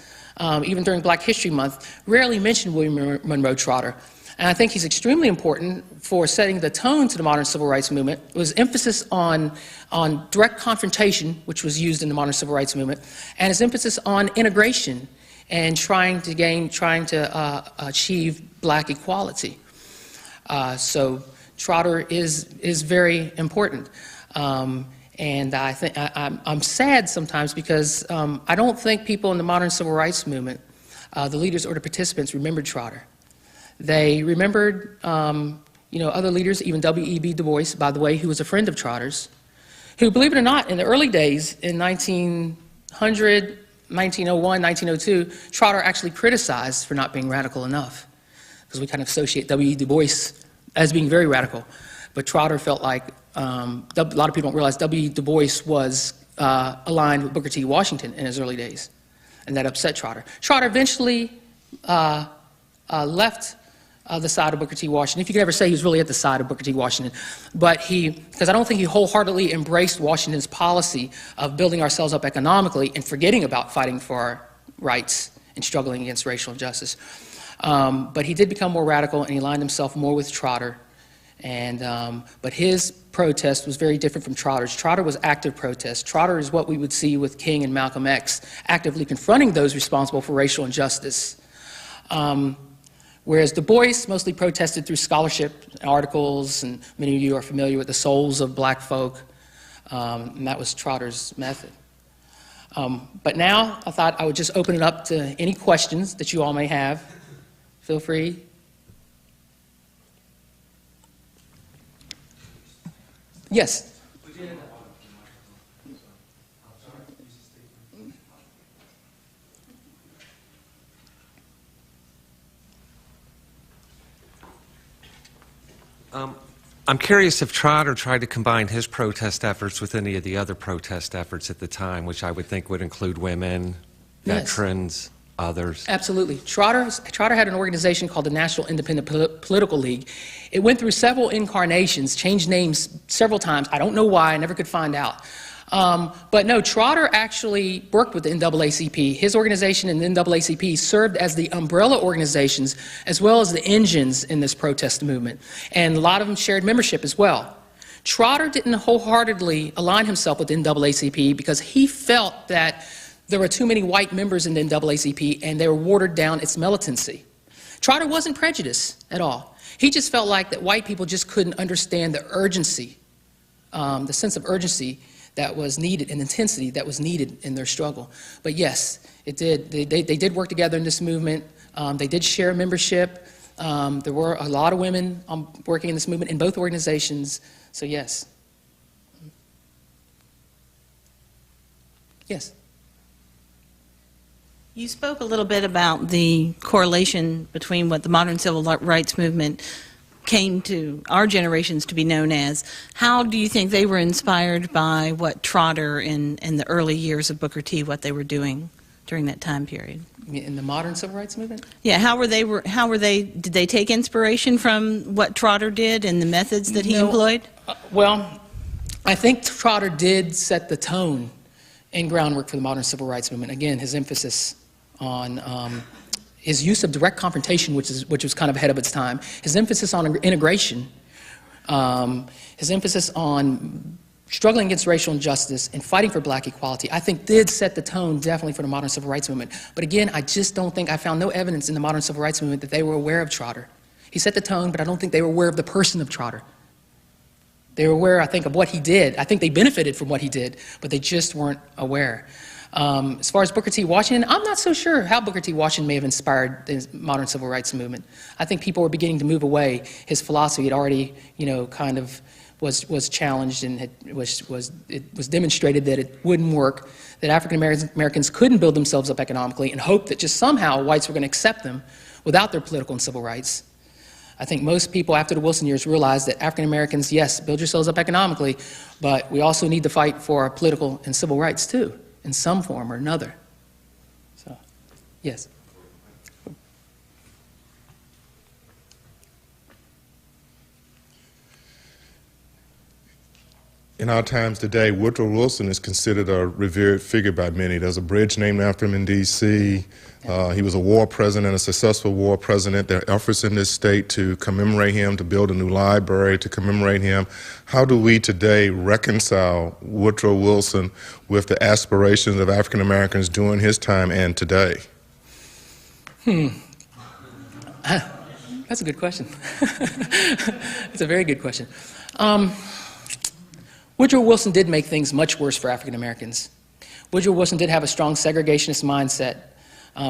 even during Black History Month, rarely mention William Monroe Trotter. And I think he's extremely important for setting the tone to the modern civil rights movement. It was emphasis on direct confrontation, which was used in the modern civil rights movement, and his emphasis on integration and trying to achieve Black equality. So Trotter is very important. And I think I'm sad sometimes because I don't think people in the modern civil rights movement, the leaders or the participants, remembered Trotter. They remembered, other leaders, even W.E.B. Du Bois, by the way, who was a friend of Trotter's, who, believe it or not, in the early days, in 1900, 1901, 1902, Trotter actually criticized for not being radical enough, because we kind of associate W.E. Du Bois as being very radical. But Trotter felt like, a lot of people don't realize W.E. Du Bois was aligned with Booker T. Washington in his early days, and that upset Trotter. Trotter eventually left the side of Booker T. Washington, if you could ever say he was really at the side of Booker T. Washington. But because I don't think he wholeheartedly embraced Washington's policy of building ourselves up economically and forgetting about fighting for our rights and struggling against racial injustice. But he did become more radical, and he aligned himself more with Trotter. But his protest was very different from Trotter's. Trotter was active protest. Trotter is what we would see with King and Malcolm X, actively confronting those responsible for racial injustice. Whereas Du Bois mostly protested through scholarship and articles, and many of you are familiar with the souls of black folk, and that was Trotter's method. But now I thought I would just open it up to any questions that you all may have. Feel free. Yes? I'm curious if Trotter tried to combine his protest efforts with any of the other protest efforts at the time, which I would think would include women, veterans, others. Absolutely. Trotter had an organization called the National Independent Political League. It went through several incarnations, changed names several times. I don't know why, I never could find out. But no, Trotter actually worked with the NAACP. His organization and the NAACP served as the umbrella organizations as well as the engines in this protest movement. And a lot of them shared membership as well. Trotter didn't wholeheartedly align himself with the NAACP because he felt that there were too many white members in the NAACP and they were watered down its militancy. Trotter wasn't prejudiced at all. He just felt like that white people just couldn't understand the urgency, the sense of urgency that was needed and intensity that was needed in their struggle. But yes, it did. They did work together in this movement. They did share membership. There were a lot of women working in this movement in both organizations. So yes. Yes. You spoke a little bit about the correlation between what the modern civil rights movement came to our generations to be known as. How do you think they were inspired by what Trotter in the early years of Booker T, what they were doing during that time period? In the modern civil rights movement? Yeah, did they take inspiration from what Trotter did and the methods that he employed? Well, I think Trotter did set the tone and groundwork for the modern civil rights movement. Again, his emphasis on his use of direct confrontation, which was kind of ahead of its time, his emphasis on integration, his emphasis on struggling against racial injustice and fighting for black equality, I think did set the tone definitely for the modern civil rights movement. But again, I just don't think, I found no evidence in the modern civil rights movement that they were aware of Trotter. He set the tone, but I don't think they were aware of the person of Trotter. They were aware, I think, of what he did. I think they benefited from what he did, but they just weren't aware. As far as Booker T. Washington, I'm not so sure how Booker T. Washington may have inspired the modern civil rights movement. I think people were beginning to move away. His philosophy had already, kind of was challenged, and it was demonstrated that it wouldn't work, that African Americans couldn't build themselves up economically and hope that just somehow whites were going to accept them without their political and civil rights. I think most people after the Wilson years realized that African Americans, yes, build yourselves up economically, but we also need to fight for our political and civil rights too, in some form or another. So, yes. In our times today, Woodrow Wilson is considered a revered figure by many. There's a bridge named after him in D.C. He was a war president, a successful war president. There are efforts in this state to commemorate him, to build a new library to commemorate him. How do we today reconcile Woodrow Wilson with the aspirations of African Americans during his time and today? That's a good question. It's a very good question. Woodrow Wilson did make things much worse for African Americans. Woodrow Wilson did have a strong segregationist mindset.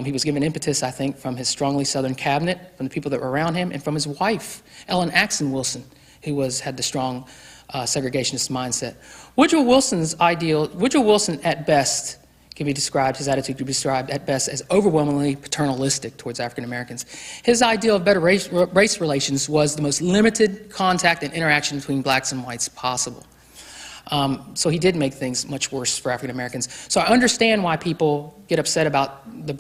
He was given impetus, I think, from his strongly Southern cabinet, from the people that were around him, and from his wife, Ellen Axon Wilson, who had the strong segregationist mindset. Woodrow Wilson at best can be described, his attitude can be described at best as overwhelmingly paternalistic towards African Americans. His ideal of better race relations was the most limited contact and interaction between blacks and whites possible. So he did make things much worse for African Americans. So I understand why people get upset about the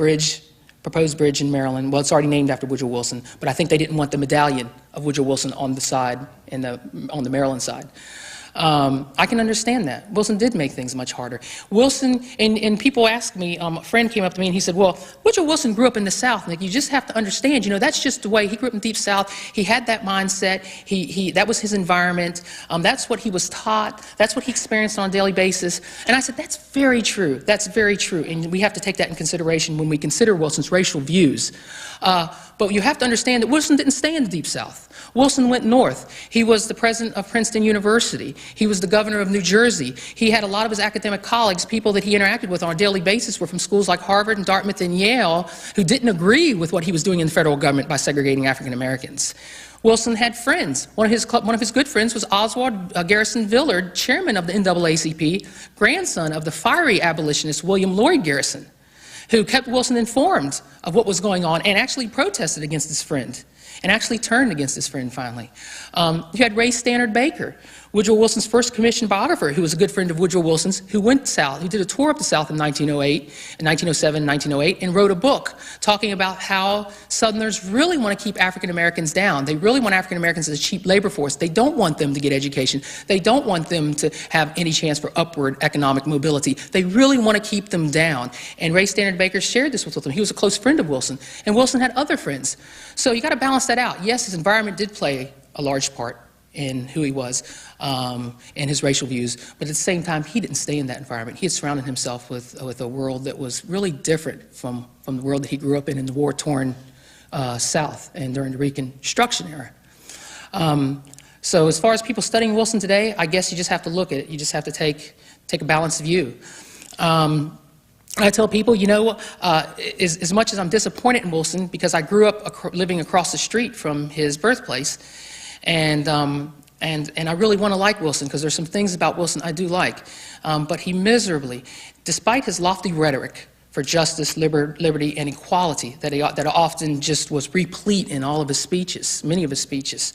proposed bridge in Maryland. Well, it's already named after Woodrow Wilson, but I think they didn't want the medallion of Woodrow Wilson on the side, on the Maryland side. I can understand that. Wilson did make things much harder. Wilson, and people ask me, a friend came up to me and he said, well, Woodrow Wilson grew up in the South. Like, you just have to understand, that's just the way, he grew up in the Deep South. He had that mindset. That was his environment. That's what he was taught. That's what he experienced on a daily basis. And I said, that's very true. That's very true. And we have to take that in consideration when we consider Wilson's racial views. But you have to understand that Wilson didn't stay in the Deep South. Wilson went north. He was the president of Princeton University. He was the governor of New Jersey. He had a lot of his academic colleagues, people that he interacted with on a daily basis, were from schools like Harvard and Dartmouth and Yale, who didn't agree with what he was doing in the federal government by segregating African Americans. Wilson had friends. One of his good friends was Oswald Garrison Villard, chairman of the NAACP, grandson of the fiery abolitionist William Lloyd Garrison, who kept Wilson informed of what was going on and actually protested against his friend, and actually turned against his friend finally. You had Ray Stannard Baker, Woodrow Wilson's first commissioned biographer, who was a good friend of Woodrow Wilson's, who went south, who did a tour up the South in 1908, in 1907, 1908, and wrote a book talking about how Southerners really want to keep African Americans down. They really want African Americans as a cheap labor force. They don't want them to get education. They don't want them to have any chance for upward economic mobility. They really want to keep them down. And Ray Stannard Baker shared this with Wilson. He was a close friend of Wilson, and Wilson had other friends. So you got to balance that out. Yes, his environment did play a large part in who he was and his racial views, but at the same time, he didn't stay in that environment. He had surrounded himself with a world that was really different from the world that he grew up in the war-torn South and during the Reconstruction era. So as far as people studying Wilson today, I guess you just have to look at it. You just have to take a balanced view. I tell people, as much as I'm disappointed in Wilson, because I grew up living across the street from his birthplace, and I really want to like Wilson, because there's some things about Wilson I do like. But he miserably, despite his lofty rhetoric for justice, liberty, and equality that often just was replete in all of his speeches, many of his speeches,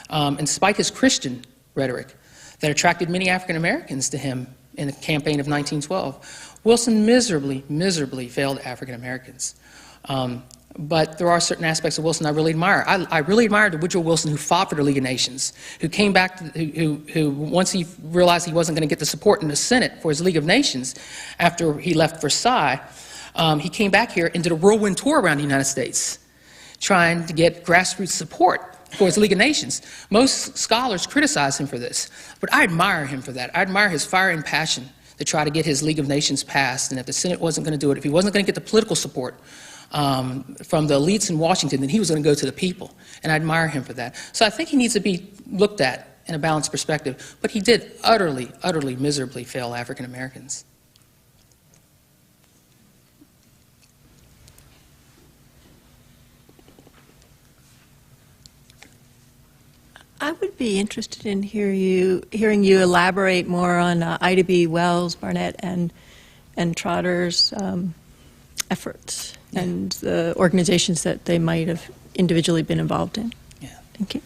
and despite his Christian rhetoric that attracted many African Americans to him in the campaign of 1912, Wilson miserably failed African Americans. But there are certain aspects of Wilson I really admire. I really admired the Woodrow Wilson who fought for the League of Nations, who came back, who once he realized he wasn't going to get the support in the Senate for his League of Nations after he left Versailles, he came back here and did a whirlwind tour around the United States, trying to get grassroots support for his League of Nations. Most scholars criticize him for this, but I admire him for that. I admire his fire and passion to try to get his League of Nations passed, and if the Senate wasn't going to do it, if he wasn't going to get the political support from the elites in Washington, then he was going to go to the people, and I admire him for that. So I think he needs to be looked at in a balanced perspective, but he did utterly, miserably fail African Americans. I would be interested in hearing you elaborate more on Ida B. Wells, Barnett, and Trotter's efforts and the organizations that they might have individually been involved in. Yeah. Thank you.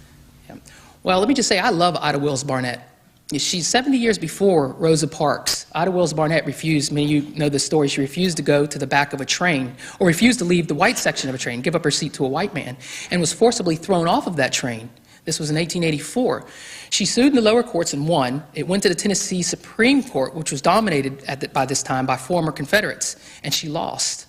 Yeah. Well, let me just say I love Ida Wells Barnett. She's 70 years before Rosa Parks. Ida Wells Barnett refused, many of you know this story, she refused to go to the back of a train, or refused to leave the white section of a train, give up her seat to a white man, and was forcibly thrown off of that train. This was in 1884. She sued in the lower courts and won. It went to the Tennessee Supreme Court, which was dominated by this time by former Confederates, and she lost.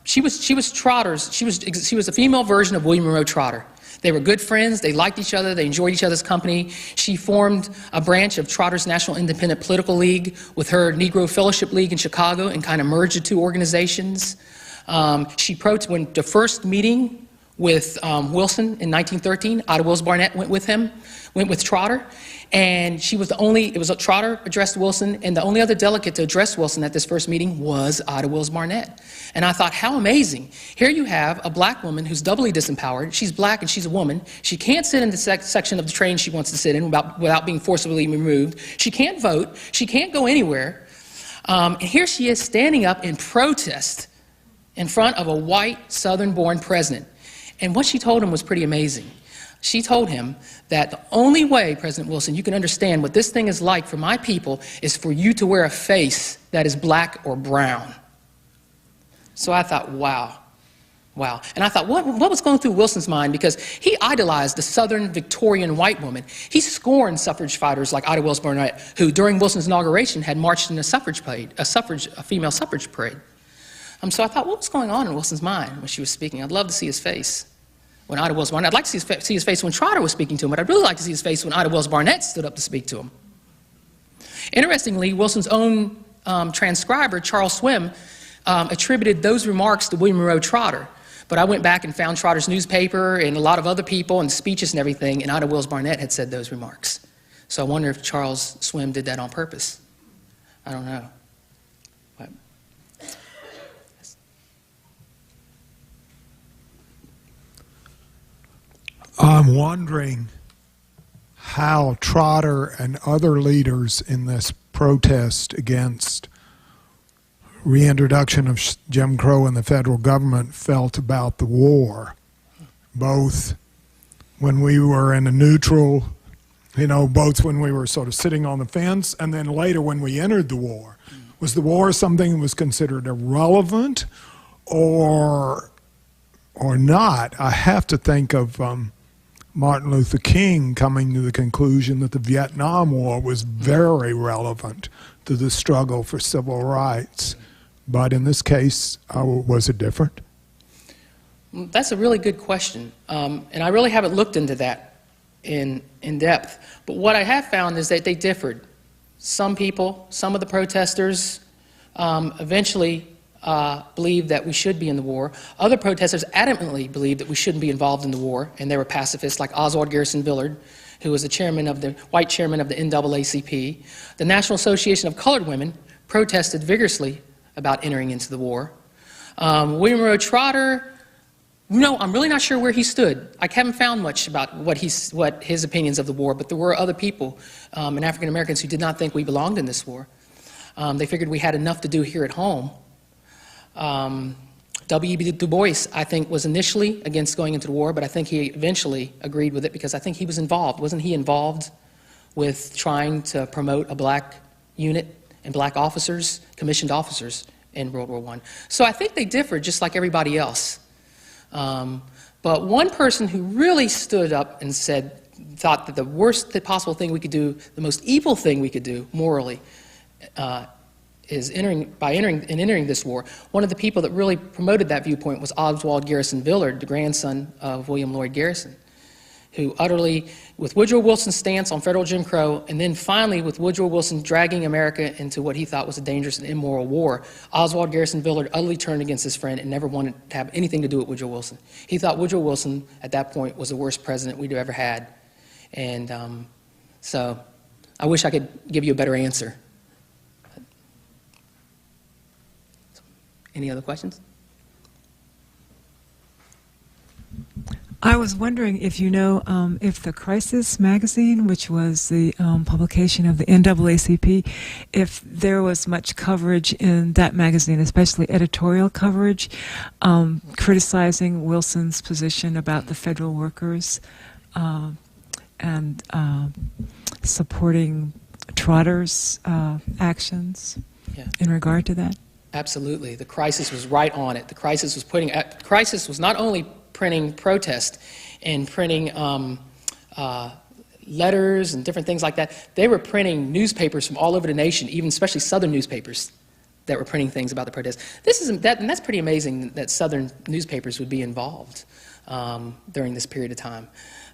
She was Trotter's. She was a female version of William Monroe Trotter. They were good friends. They liked each other. They enjoyed each other's company. She formed a branch of Trotter's National Independent Political League with her Negro Fellowship League in Chicago, and kind of merged the two organizations. When the first meeting with Wilson in 1913. Ida Wells Barnett went with him, went with Trotter, and she was the only, it was Trotter addressed Wilson, and the only other delegate to address Wilson at this first meeting was Ida Wells Barnett. And I thought, how amazing. Here you have a black woman who's doubly disempowered. She's black and she's a woman. She can't sit in the section of the train she wants to sit in without being forcibly removed. She can't vote. She can't go anywhere. And here she is standing up in protest in front of a white, Southern-born president. And what she told him was pretty amazing. She told him that the only way, President Wilson, you can understand what this thing is like for my people is for you to wear a face that is black or brown. So I thought, wow, wow. And I thought, what was going through Wilson's mind? Because he idolized the Southern Victorian white woman. He scorned suffrage fighters like Ida Wells Barnett, who during Wilson's inauguration had marched in a suffrage parade, a female suffrage parade. So I thought, what was going on in Wilson's mind when she was speaking? I'd love to see his face when Ida Wells Barnett. I'd like to see his face when Trotter was speaking to him, but I'd really like to see his face when Ida Wells Barnett stood up to speak to him. Interestingly, Wilson's own transcriber, Charles Swim, attributed those remarks to William Monroe Trotter. But I went back and found Trotter's newspaper and a lot of other people and speeches and everything, and Ida Wells Barnett had said those remarks. So I wonder if Charles Swim did that on purpose. I don't know. But I'm wondering how Trotter and other leaders in this protest against reintroduction of Jim Crow in the federal government felt about the war, both when we were in a neutral, both when we were sort of sitting on the fence and then later when we entered the war. Was the war something that was considered irrelevant or not? I have to think of Martin Luther King coming to the conclusion that the Vietnam War was very relevant to the struggle for civil rights. But in this case, was it different? That's a really good question. And I really haven't looked into that in depth. But what I have found is that they differed. Some people, some of the protesters eventually believed that we should be in the war. Other protesters adamantly believed that we shouldn't be involved in the war, and they were pacifists like Oswald Garrison Villard, who was the white chairman of the NAACP. The National Association of Colored Women protested vigorously about entering into the war. William Monroe Trotter, I'm really not sure where he stood. I haven't found much about what his opinions of the war, but there were other people, and African Americans, who did not think we belonged in this war. They figured we had enough to do here at home. W.E.B. Du Bois, I think, was initially against going into the war, but I think he eventually agreed with it because I think he was involved. Wasn't he involved with trying to promote a black unit and black officers, commissioned officers in World War I? So I think they differed just like everybody else. But one person who really stood up and thought that the worst possible thing we could do, the most evil thing we could do morally, is entering this war. One of the people that really promoted that viewpoint was Oswald Garrison Villard, the grandson of William Lloyd Garrison, who utterly, with Woodrow Wilson's stance on federal Jim Crow, and then finally with Woodrow Wilson dragging America into what he thought was a dangerous and immoral war, Oswald Garrison Villard utterly turned against his friend and never wanted to have anything to do with Woodrow Wilson. He thought Woodrow Wilson, at that point, was the worst president we'd ever had. And so I wish I could give you a better answer. Any other questions? I was wondering if you know if the Crisis magazine, which was the publication of the NAACP, if there was much coverage in that magazine, especially editorial coverage, criticizing Wilson's position about the federal workers and supporting Trotter's actions in regard to that. Absolutely. The Crisis was right on it. The Crisis was not only printing protest and printing letters and different things like that. They were printing newspapers from all over the nation, even especially Southern newspapers that were printing things about the protest. And that's pretty amazing that Southern newspapers would be involved during this period of time.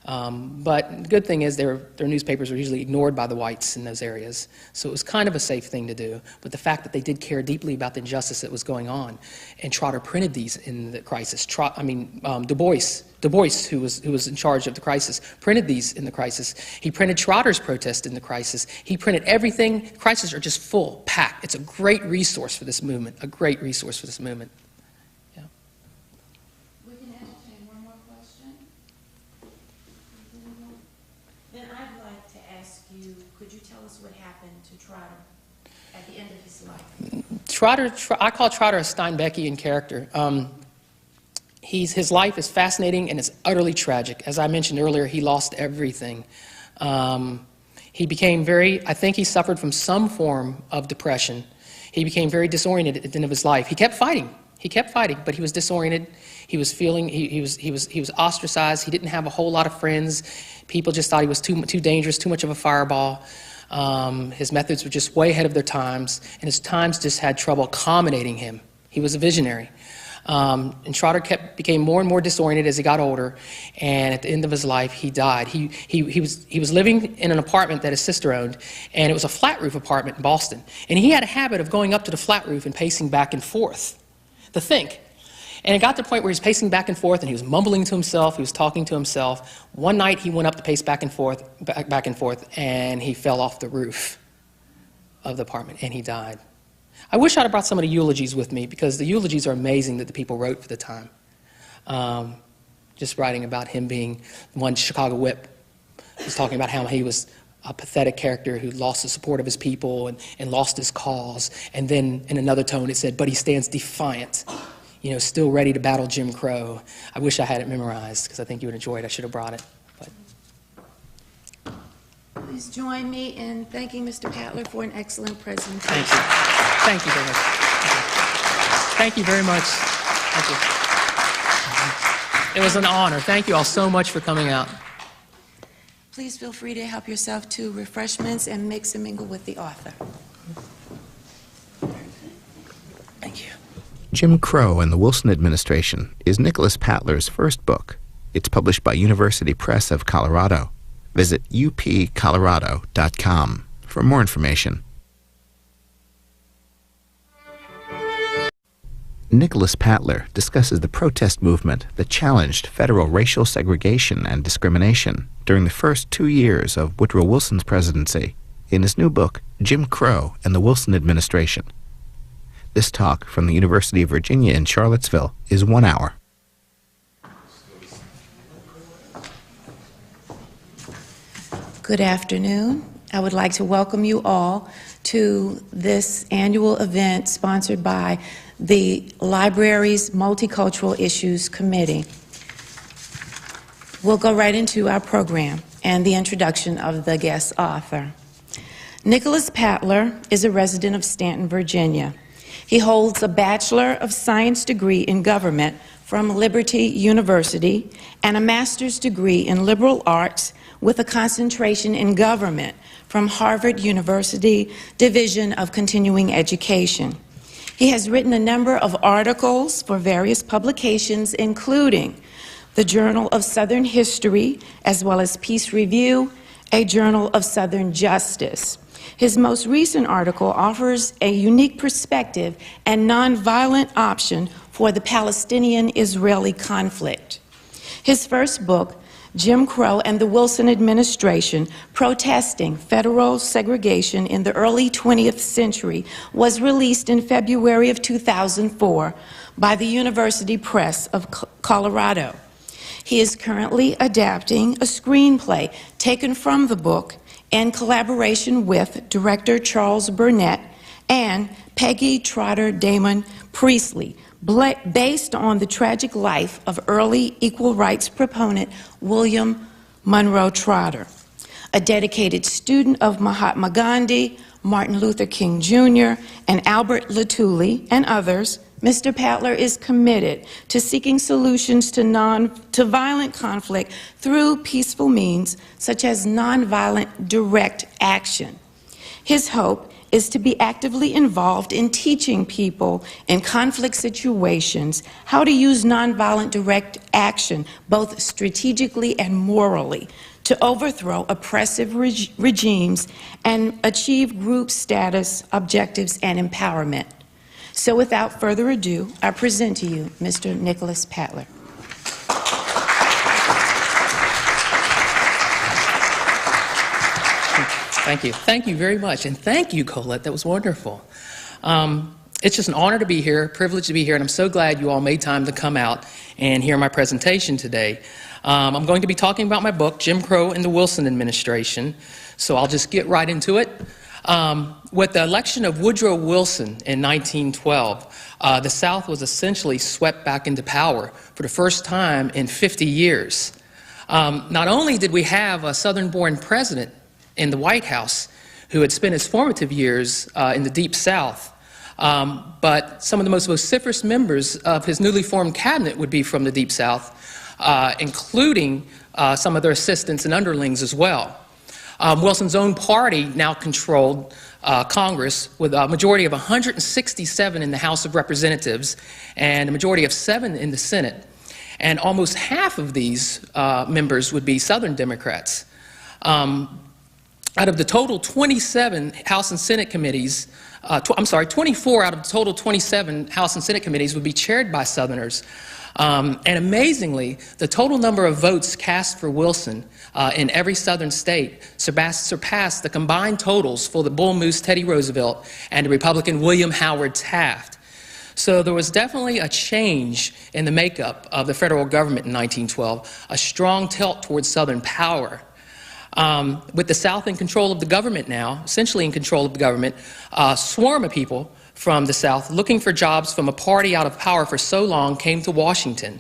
But the good thing is their newspapers were usually ignored by the whites in those areas, so it was kind of a safe thing to do. But the fact that they did care deeply about the injustice that was going on, and Trotter printed these in the crisis. Du Bois, who was in charge of the crisis, printed these in the crisis. He printed Trotter's protest in the crisis. He printed everything. Crises are just full, packed. It's a great resource for this movement, a great resource for this movement. Yeah. We can entertain one more question. Then I'd like to ask you, could you tell us what happened to Trotter at the end of his life? Trotter, I call Trotter a Steinbeckian character. His life is fascinating and it's utterly tragic. As I mentioned earlier, he lost everything. He became I think he suffered from some form of depression. He became very disoriented at the end of his life. He kept fighting, but he was disoriented. He was feeling, he was ostracized. He didn't have a whole lot of friends. People just thought he was too dangerous, too much of a fireball. His methods were just way ahead of their times, and his times just had trouble accommodating him. He was a visionary. And Trotter became more and more disoriented as he got older, and at the end of his life, he died. He was living in an apartment that his sister owned, and it was a flat roof apartment in Boston. And he had a habit of going up to the flat roof and pacing back and forth to think. And it got to the point where he was pacing back and forth, and he was mumbling to himself, he was talking to himself. One night, he went up to pace back and forth, and he fell off the roof of the apartment, and he died. I wish I'd have brought some of the eulogies with me, because the eulogies are amazing that the people wrote for the time. Just writing about him being one Chicago whip. He's talking about how he was a pathetic character who lost the support of his people and lost his cause. And then in another tone it said, but he stands defiant, still ready to battle Jim Crow. I wish I had it memorized, because I think you would enjoy it. I should have brought it. Please join me in thanking Mr. Patler for an excellent presentation. Thank you. Thank you very much. Thank you very much. Thank you. It was an honor. Thank you all so much for coming out. Please feel free to help yourself to refreshments and mix and mingle with the author. Thank you. Jim Crow and the Wilson Administration is Nicholas Patler's first book. It's published by University Press of Colorado. Visit upcolorado.com for more information. Nicholas Patler discusses the protest movement that challenged federal racial segregation and discrimination during the first 2 years of Woodrow Wilson's presidency in his new book, Jim Crow and the Wilson Administration. This talk from the University of Virginia in Charlottesville is 1 hour. Good afternoon. I would like to welcome you all to this annual event sponsored by the Library's Multicultural Issues Committee. We'll go right into our program and the introduction of the guest author. Nicholas Patler is a resident of Stanton, Virginia. He holds a Bachelor of Science degree in government from Liberty University and a master's degree in liberal arts with a concentration in government from Harvard University Division of Continuing Education. He has written a number of articles for various publications, including the Journal of Southern History, as well as Peace Review, a Journal of Southern Justice. His most recent article offers a unique perspective and nonviolent option for the Palestinian-Israeli conflict. His first book, Jim Crow and the Wilson Administration, Protesting Federal Segregation in the Early 20th Century, was released in February of 2004 by the University Press of Colorado. He is currently adapting a screenplay taken from the book in collaboration with director Charles Burnett and Peggy Trotter Damon Priestley, based on the tragic life of early equal rights proponent William Monroe Trotter. A dedicated student of Mahatma Gandhi, Martin Luther King Jr., and Albert Lutuli, and others, Mr. Patler is committed to seeking solutions to violent conflict through peaceful means, such as nonviolent direct action. His hope is to be actively involved in teaching people in conflict situations how to use nonviolent direct action, both strategically and morally, to overthrow oppressive regimes and achieve group status, objectives, and empowerment. So without further ado, I present to you Mr. Nicholas Patler. Thank you. Thank you very much. And thank you, Colette. That was wonderful. It's just an honor to be here, a privilege to be here, and I'm so glad you all made time to come out and hear my presentation today. I'm going to be talking about my book, Jim Crow and the Wilson Administration, so I'll just get right into it. With the election of Woodrow Wilson in 1912, the South was essentially swept back into power for the first time in 50 years. Not only did we have a Southern-born president in the White House who had spent his formative years in the Deep South, but some of the most vociferous members of his newly formed cabinet would be from the Deep South, including some of their assistants and underlings as well. Wilson's own party now controlled Congress with a majority of 167 in the House of Representatives and a majority of 7 in the Senate. And almost half of these members would be Southern Democrats. Out of the total 27 House and Senate committees, 24 out of the total 27 House and Senate committees would be chaired by Southerners. And amazingly, the total number of votes cast for Wilson in every Southern state surpassed the combined totals for the Bull Moose Teddy Roosevelt and the Republican William Howard Taft. So there was definitely a change in the makeup of the federal government in 1912, a strong tilt towards Southern power. With the South in control of the government now, essentially in control of the government, a swarm of people from the South looking for jobs from a party out of power for so long came to Washington.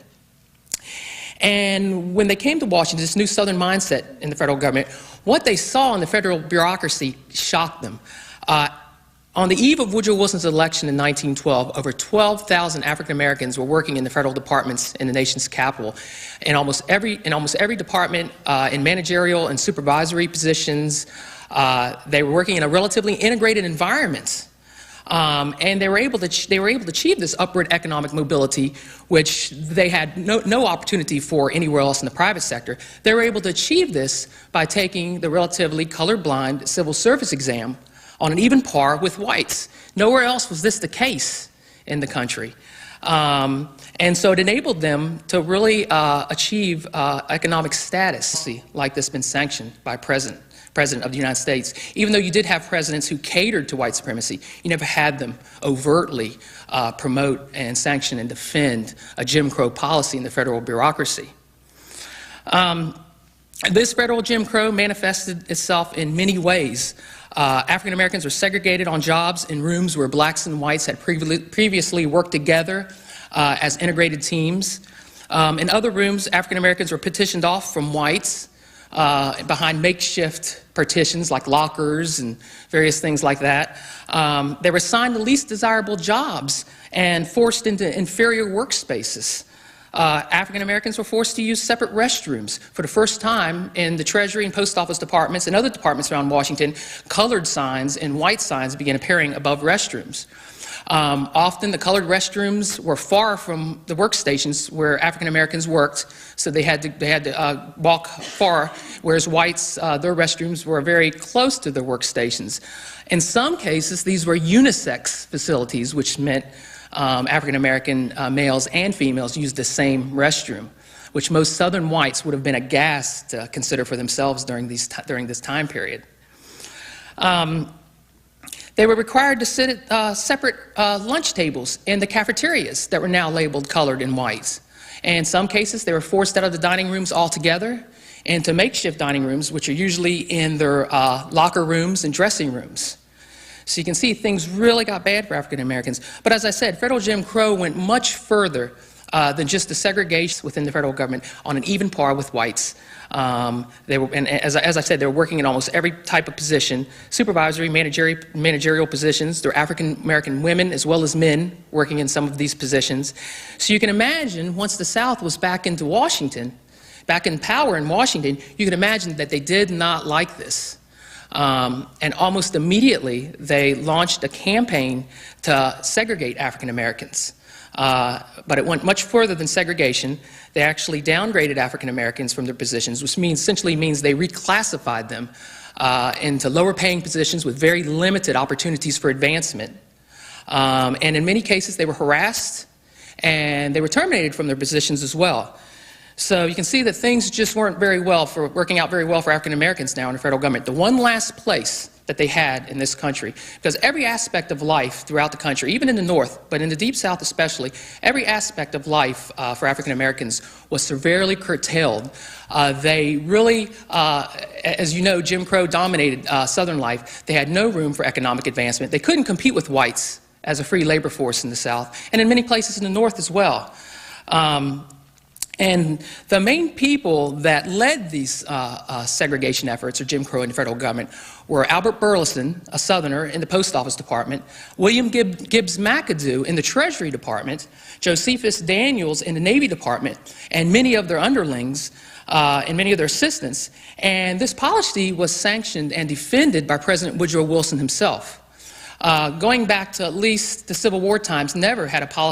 And when they came to Washington, this new Southern mindset in the federal government, what they saw in the federal bureaucracy shocked them. On the eve of Woodrow Wilson's election in 1912, over 12,000 African Americans were working in the federal departments in the nation's capital. In almost every department, in managerial and supervisory positions, they were working in a relatively integrated environment. And they were able to achieve this upward economic mobility, which they had no opportunity for anywhere else in the private sector. They were able to achieve this by taking the relatively colorblind civil service exam on an even par with whites. Nowhere else was this the case in the country. And so it enabled them to really achieve economic status like this been sanctioned by President of the United States. Even though you did have presidents who catered to white supremacy, you never had them overtly promote and sanction and defend a Jim Crow policy in the federal bureaucracy. This federal Jim Crow manifested itself in many ways. African Americans were segregated on jobs in rooms where blacks and whites had previously worked together as integrated teams. In other rooms, African Americans were petitioned off from whites behind makeshift partitions like lockers and various things like that. They were assigned the least desirable jobs and forced into inferior workspaces. African Americans were forced to use separate restrooms. For the first time in the Treasury and Post Office departments and other departments around Washington, colored signs and white signs began appearing above restrooms. Often the colored restrooms were far from the workstations where African Americans worked, so they had to walk far, whereas whites, their restrooms were very close to their workstations. In some cases, these were unisex facilities, which meant African American males and females used the same restroom, which most Southern whites would have been aghast to consider for themselves during this time period. They were required to sit at separate lunch tables in the cafeterias that were now labeled colored and whites. And in some cases, they were forced out of the dining rooms altogether into makeshift dining rooms, which are usually in their locker rooms and dressing rooms. So you can see things really got bad for African Americans. But as I said, federal Jim Crow went much further than just the segregation within the federal government on an even par with whites. They were, and as I said, they were working in almost every type of position, supervisory, managerial positions. There were African American women as well as men working in some of these positions. So you can imagine once the South was back into Washington, back in power in Washington, you can imagine that they did not like this. And almost immediately, they launched a campaign to segregate African Americans. But it went much further than segregation. They actually downgraded African Americans from their positions, which essentially means they reclassified them into lower paying positions with very limited opportunities for advancement. And in many cases, they were harassed and they were terminated from their positions as well. So you can see that things just weren't working out very well for African Americans now in the federal government. The one last place that they had in this country, because every aspect of life throughout the country, even in the North, but in the Deep South especially, every aspect of life for African Americans was severely curtailed. They really, as you know, Jim Crow dominated Southern life. They had no room for economic advancement. They couldn't compete with whites as a free labor force in the South, and in many places in the North as well. And the main people that led these segregation efforts, or Jim Crow in the federal government, were Albert Burleson, a Southerner, in the Post Office Department, William Gibbs McAdoo in the Treasury Department, Josephus Daniels in the Navy Department, and many of their underlings and many of their assistants. And this policy was sanctioned and defended by President Woodrow Wilson himself. Going back to at least the Civil War times, never had a policy